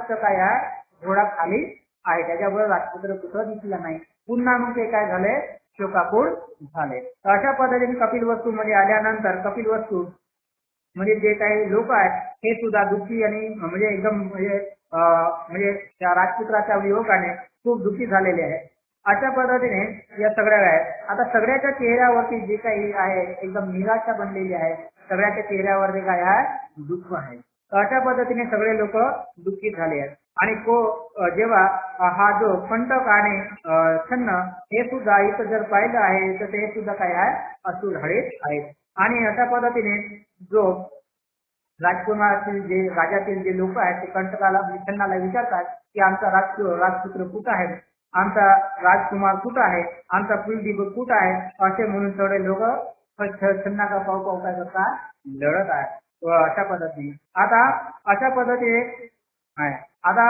तर काय आहे, घोडा खाली आहे, त्याच्याबरोबर राजपुत्र कुठं दिसला नाही. पुन्हा मग ते काय झाले, शोकाकूळ झाले. अशा पद्धतीने कपिलवस्तू मध्ये आल्यानंतर कपिलवस्तू म्हणजे जे काही लोक आहेत हे सुद्धा दुःखी आणि म्हणजे एकदम म्हणजे त्या राजपुत्राच्या वियोगाने खूप दुःखी झालेले आहे. अशा पद्धतीने या सगळ्या आहेत. आता सगळ्याच्या चेहऱ्यावरती जे काही आहे एकदम निराशा बनलेली आहे, सगळ्याच्या चेहऱ्यावरती काय आहे, दुःख आहे. अशा पद्धतीने सगळे लोक दुःखी झाले आहेत. आणि जेव्हा हा जो कंटक आणि छन्न हे सुद्धा इथं जर पाहिलं आहे तर ते सुद्धा काय आहे, अश्रुधारे आहेत. आणि अशा पद्धतीने जो राजकुमारातील जे राजातील जे लोक आहेत ते कंटकाला छन्नाला विचारतात की आमचा राजपुत्र कुठं आहे, आमचा राजकुमार कुठं आहे, आमचा कुलदीप कुठं आहे, असे म्हणून सगळे लोक छन्नाचा पाव काय करतात, लढत आहेत. अशा पद्धतीने आता अशा पद्धतीने आहे. आता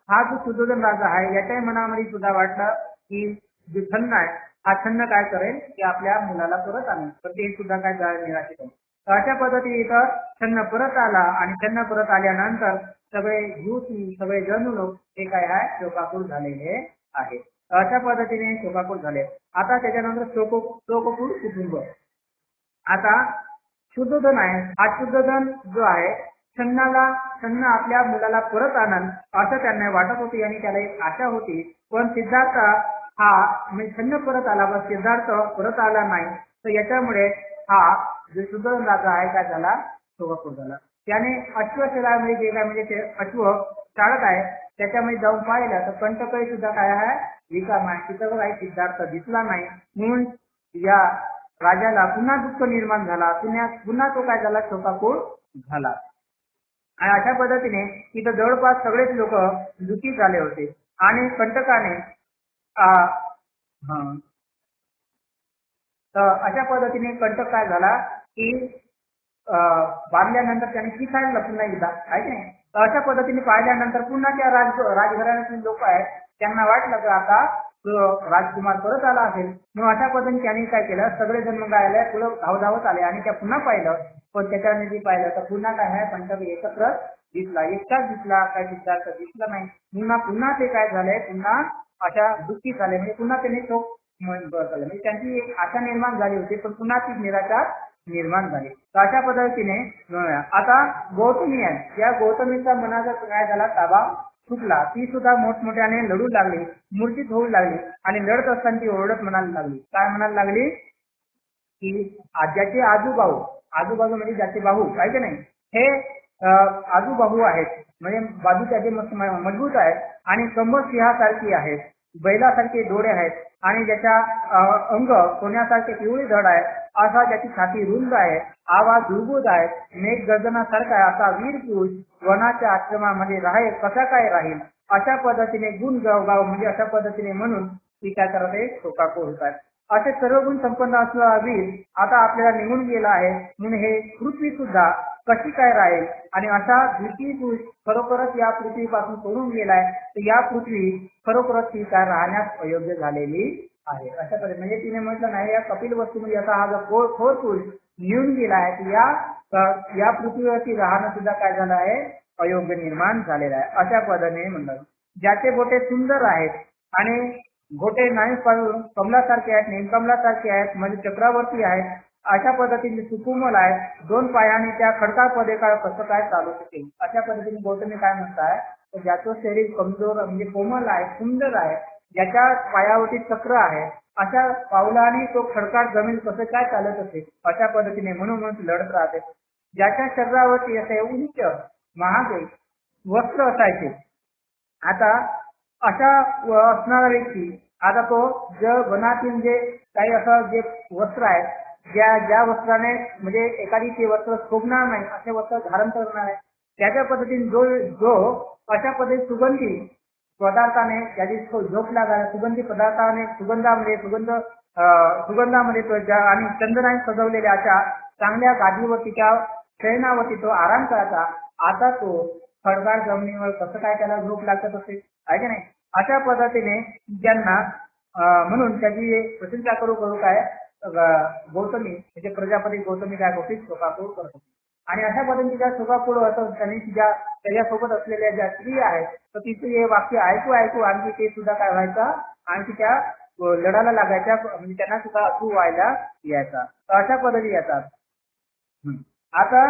हा जो सुधोधन राजा आहे याच्या मनामध्ये सुद्धा वाटलं की जो छन्न आहे हा छन्न काय करेल की आपल्या मुलाला परत आणेल, पण ते सुद्धा काय निराशेत आहे. अशा पद्धतीने इथं छन्न परत आला आणि छन्न परत आल्यानंतर सगळे युवती सगळे जण लोक हे काय आहे, शोकाकुल झालेले आहे. अशा पद्धतीने शोकाकुल झाले. आता त्याच्यानंतर शोककुल कुटुंब. आता शुद्धोधन आहे, हा शुद्धोधन जो आहे छन्न आपल्या मुलाला परत आणन असं त्यांना वाटत होती आणि त्याला एक आशा होती. पण सिद्धार्थ हा म्हणजे छन्न परत आला पण सिद्धार्थ परत आला नाही. तर याच्यामुळे हा जो शुद्धोधन राजा आहे काय झाला, शोकाकुल झाला. त्याने अश्वशलामध्ये जे काय म्हणजे ते अश्व चालत आहे त्याच्यामध्ये जाऊन पाहिलं तर कंटकही सुद्धा काय आहे, रिकामा आहे. तिथं काही सिद्धार्थ दिसला नाही. म्हणून या राजाला पुन्हा दुःख निर्माण झाला, पुन्हा तो काय झाला, शोकाकुळ झाला. आणि अशा पद्धतीने तिथं जवळपास सगळेच लोक दुःखी झाले होते. आणि कंटकाने तर अशा पद्धतीने कंटक काय झाला की बांधल्यानंतर त्याने पिसाळलं पुन्हा एकदा आहे की नाही. अशा पद्धतीने पाहिल्यानंतर पुन्हा त्या राजघराण्यातील लोक आहेत त्यांना वाटलं की आता राजकुमार परत आला असेल. म्हणून अशा पद्धतीने त्यांनी काय केलं, सगळेजण मग आले पुढं धावत आले आणि त्या पुन्हा पाहिलं. पण त्याच्याने जे पाहिलं तर पुन्हा काय आहे, पंचक एकत्र दिसला, एकटाच दिसला, काय सिद्धार्थ दिसला नाही. पुन्हा ते काय झालंय, पुन्हा अशा दुःखी झाले म्हणजे पुन्हा त्यांनी शोक म्हणजे त्यांची एक आशा निर्माण झाली होती पण पुन्हा ती निराशा निर्माण झाली. तर अशा पद्धतीने आता गौतमी आहे, या गौतमीचा मनाचा काय झाला, ताबा सुटला. ती सुद्धा मोठमोठ्याने लढू लागली, मूर्छित होऊ लागली आणि लढत असताना ती ओरडत म्हणायला लागली. काय म्हणायला लागली की ज्याचे आजूबाजू म्हणजे ज्याचे बाहू आहे की नाही, हे आजूबाहू आहेत म्हणजे बाजू त्याचे मजबूत आहेत आणि कंबर सिंहासारखी आहेत, बैलासारखे डोळे आहेत आणि ज्याच्या अंग सोन्यासारखे पिवळी धड आहे, असा ज्याची छाती रुंद आहे, आवाज दुर्बोध आहे, मेघ गर्जनासारखा आहे, असा वीर पुरुष वनाच्या आश्रमामध्ये कसा काय राहील. अशा पद्धतीने गुण गाव म्हणजे अशा पद्धतीने म्हणून ती काय करत आहे, शोकाकुळ होतात. असे सर्व गुण संपन्न असलेला वीर आता आपल्याला निघून गेला आहे. म्हणून हे पृथ्वी सुद्धा कशी काय राहील आणि असा द्वितीय पुरुष खरोखरच या पृथ्वीपासून सोडून गेलाय तर या पृथ्वी खरोखरच ती काय राहण्यास अयोग्य झालेली आहे. अशा पद्धतीने म्हणजे तिने म्हटलं नाही, या कपिल वस्तूमध्ये असा हा जो थोर पुरुष निघून गेला आहे की या पृथ्वीवरती राहणं सुद्धा काय झालं आहे, अयोग्य निर्माण झालेला आहे. अशा पद्धतीने म्हणलं, ज्याचे बोटे सुंदर आहेत आणि घोटे नाही पाळून कमलासारखे आहेत, नेमकमलासारखे आहेत म्हणजे चक्रावरती आहेत, अशा पद्धतीने सुकुमल आहे, दोन पायाने त्या खडकाळपदे काय कसं काय चालू शकेल. अशा पद्धतीने गौतमी काय म्हणताय, तर ज्याचं शरीर कमजोर म्हणजे कोमल आहे, सुंदर आहे, ज्याच्या पायावरती चक्र आहे, अशा पावलाने तो खडकाळ जमीन कसं काय चालत असेल. अशा पद्धतीने म्हणून लढत राहते. ज्याच्या शरीरावरती असे उंच महागे वस्त्र असायचे. आता अशा असणारा व्यक्ती आता तो वनातील जे काही असं जे वस्त्र आहे, ज्या वस्त्राने म्हणजे एखादी ते वस्त्र शोभणार नाही असे वस्त्र धारण करणार आहे, त्याच्या पद्धतीने जो अशा पद्धती सुगंधी पदार्थाने ज्याची झोप लागायला सुगंधी पदार्थाने सुगंधामध्ये तो आणि चंदनाने सजवलेल्या अशा चांगल्या गादीवरती त्या शयनावरती तो आराम करायचा. आता तो खडगाळ जमिनीवर कसं काय त्याला झोप लागत असेल, आहे की नाही. अशा पद्धतीने ज्यांना म्हणून त्याची प्रशंसा करू काय गौतमी म्हणजे प्रजापती गौतमी काय गोष्टी शोकाकुळ करत होती. आणि अशा पद्धतीने तिच्या शोकाकुळ असं त्यांनी त्याच्यासोबत असलेल्या ज्या स्त्री आहेत तर तिचे हे वाक्य ऐकू आणखी ते सुद्धा काय व्हायचं, आणखी त्या लढायला लागायच्या, म्हणजे त्यांना सुद्धा अश्रू व्हायला यायचा. तर अशा पद्धती येतात. आता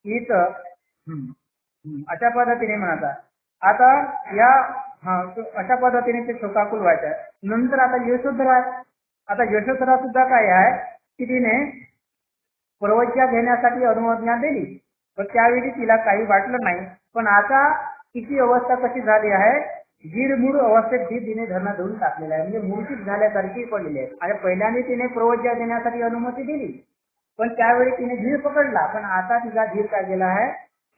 इथं अशा पद्धतीने म्हणतात. आता या अशा पद्धतीने ते शोकाकुल व्हायचं. नंतर आता यशोधरा सुद्धा काय आहे की तिने प्रवज्ञा घेण्यासाठी अनुमोदना दिली, पण त्यावेळी तिला काही वाटलं नाही. पण आता तिची अवस्था कशी झाली आहे, जीडमूड अवस्थेत तिने धरणं धरून टाकलेला आहे, म्हणजे मूर्छित झाल्यासारखी पडलेली आहे. आणि पहिल्यांदा तिने प्रवज्ञा देण्यासाठी अनुमती दिली, पण त्यावेळी तिने धीर पकडला, पण आता तिचा धीर काय गेला आहे,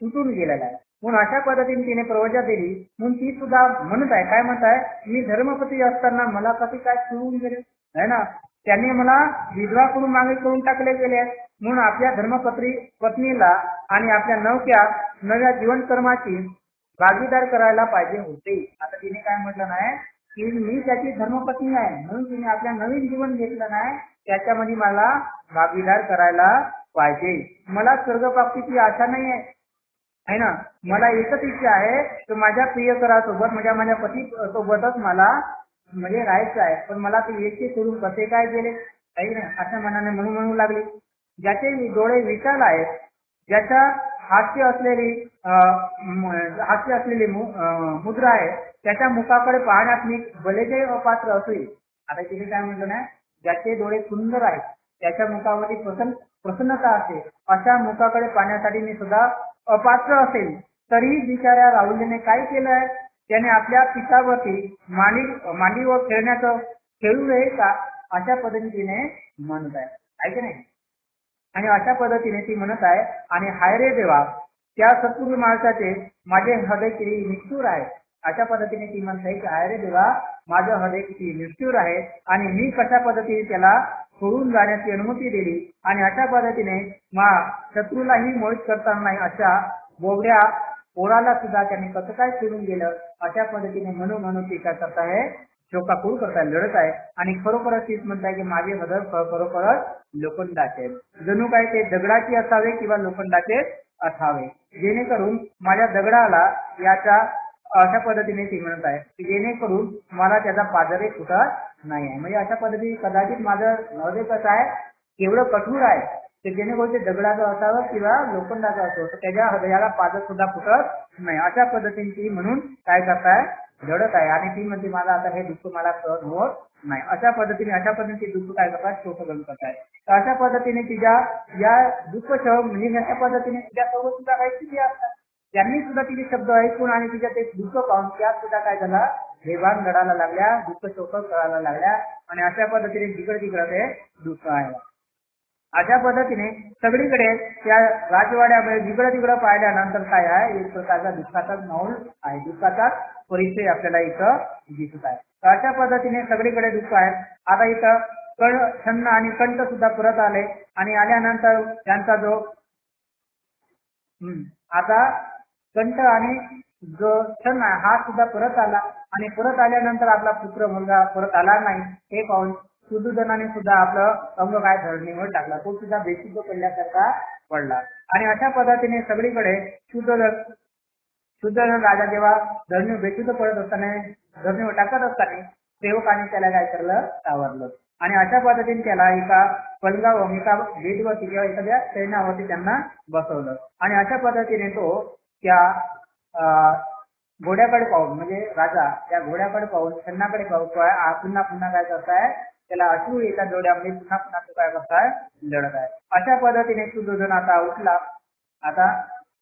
सुटून गेलेला आहे. म्हणून अशा पद्धतीने तिने प्रवज्ञा दिली. म्हणून ती सुद्धा म्हणत आहे, काय म्हणत आहे, मी धर्मपती असताना मला कधी काय सुटून गेले आहे ना, त्यांनी मला विधवा करून मागे करून टाकले गेले आहे. म्हणून आपल्या पत्नीला आणि आपल्या नव्या जीवन कर्माची भागीदार करायला पाहिजे होते. आता तिने काय म्हटलं नाही की मी त्याची धर्मपत्नी आहे म्हणून तिने आपल्या नवीन जीवन घेतलं नाही, त्याच्यामध्ये मला भागीदार करायला पाहिजे. मला स्वर्गप्राप्तीची आशा नाही आहे ना, मला एकच इच्छा आहे की माझ्या प्रियकरासोबत माझ्या पती सोबतच मला म्हणजे राहायचं आहे. पण मला ते एकटे सोडून कसे काय गेले काही नाही अशा मनाने म्हणू लागली. ज्याचे डोळे विशाल आहेत, ज्याच्या हास्य असलेली मुद्रा आहे, त्याच्या मुखाकडे पाहण्यात मी भलेचे अपात्र असेल. आता तिने काय म्हटलं ना, ज्याचे डोळे सुंदर आहेत, त्याच्या मुखामध्ये प्रसन्नता असते, अशा मुखाकडे पाहण्यासाठी मी सुद्धा अपात्र असेल. तरी बिचाऱ्या राहुलने काय केलंय, त्याने आपल्या पितावरती मांडीवर खेळू नये का, अशा पद्धतीने म्हणत आहे की नाही. आणि अशा पद्धतीने ती म्हणत आहे. आणि हाय रे देवा, त्या सत्पुरुष माणसाचे माझे हृदय किती निष्ठुर आहे. अशा पद्धतीने ती म्हणते की हाय रे देवा, माझं हृदय किती निष्ठुर आहे आणि मी कशा पद्धतीने त्याला सोडून जाण्याची अनुमती दिली. आणि अशा पद्धतीने शत्रूलाही मोहित करता नाही अशा बोबड्या पोराला सुद्धा त्यांनी कसं काय सोडून गेलं. अशा पद्धतीने म्हणून ती काय करत आहे, शोकाकुळ करताय, लढत आहे. आणि खरोखरच तीच म्हणताय की माझे हृदय खरोखरच लोखंडाचे, जणू काय ते दगडाचे असावे किंवा लोखंडाचे असावे, जेणेकरून माझ्या दगडाला याचा अशा पद्धतीने ती म्हणत आहे की जेणेकरून मला त्याचा पादरे फुटत नाही आहे. म्हणजे अशा पद्धतीने कदाचित माझं हृदय कसं आहे, केवढं कठोर आहे ते, जेणेकरून ते दगडाचं असावं किंवा लोखंडाचं असावं, तर त्याच्या हृदयाला पादर सुद्धा फुटत नाही. अशा पद्धतीने ती म्हणून काय करताय, लढत आहे. आणि ती म्हणते मला आता हे दुःख मला सहन होत नाही. अशा पद्धतीने दुःख काय करतात, शोषण करताय. तर अशा पद्धतीने तिच्या या दुःख म्हणजे अशा पद्धतीने तिच्यासोबत सुद्धा काही स्थिती असतात, त्यांनी सुद्धा तिचे शब्द ऐकून आणि तिच्या ते दुःख पाहून त्यात सुद्धा काय झाला, बेभान लढायला लागल्या, दुःख शोषण करायला लागल्या. आणि अशा पद्धतीने तिकडे ते दुःख आहे. अशा पद्धतीने सगळीकडे त्या राजवाड्यामध्ये जिकडं पाहिल्यानंतर काय आहे, एक प्रकारचा दुःखाचाच माहोल आहे, दुःखाचाच परिचय आपल्याला इथं दिसत आहे. तर अशा पद्धतीने सगळीकडे दुःख आहे. आता इथं छन्न आणि कंठ सुद्धा परत आले. आणि आल्यानंतर त्यांचा जो आता कंठ आणि जो छन्न हा सुद्धा परत आला. आणि परत आल्यानंतर आपला पुत्र मुलगा परत आला नाही हे पाहून शुद्धजनाने सुद्धा आपलं अंग काय धरणीवर टाकला, तो सुद्धा बेशुद्ध पडल्यासारखा पडला. आणि अशा पद्धतीने सगळीकडे शुद्धजन राजा जेव्हा धरणी बेशुद्ध पडत असताना धरणीवर टाकत असताना सेवकाने त्याला काय करलं, सावरलं. आणि अशा पद्धतीने त्याला एका पलंगावर एका बेडवरती किंवा एखाद्या सैन्यावरती त्यांना बसवलं. आणि अशा पद्धतीने तो त्या घोड्याकडे पाहून, म्हणजे राजा त्या घोड्याकडे पाहून, छन्नाकडे पाहून पुन्हा काय करताय, त्याला अश्रू एका डोळ्यामध्ये पुन्हा तो काय करताय, लढत आहे. अशा पद्धतीने सुदोधन आता उठला. आता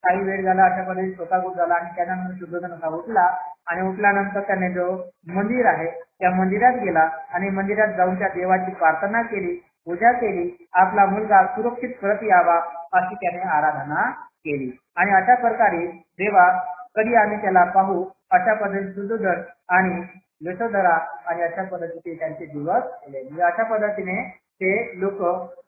काही वेळ झाला अशा पद्धतीने शोकाकूळ झाला आणि त्यानंतर शुद्धोधन असा उठला आणि उठल्यानंतर त्याने जो मंदिर आहे त्या मंदिरात गेला आणि मंदिरात जाऊन त्या देवाची प्रार्थना केली, पूजा केली, आपला मुलगा सुरक्षित परत यावा अशी त्याने आराधना केली. आणि अशा प्रकारे देवा कधी आम्ही त्याला पाहू अशा पद्धतीने शुद्धोधन आणि यशोधरा आणि अशा पद्धतीने त्यांचे दिवस गेले. म्हणजे अशा पद्धतीने ते लोक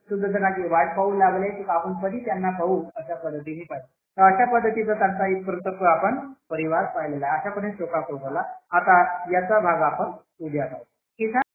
शुद्धोधनाची वाट पाहू लागले की आपण कधी त्यांना पाहू अशा पद्धतीने पाहिजे. तर अशा पद्धतीचा त्यांचा एक कर्तव्य आपण परिवार पाहिलेला आहे. अशा पद्धतीने शोकाकुळ झाला. आता याचा भाग आपण उद्या पाहू. ठीक आहे.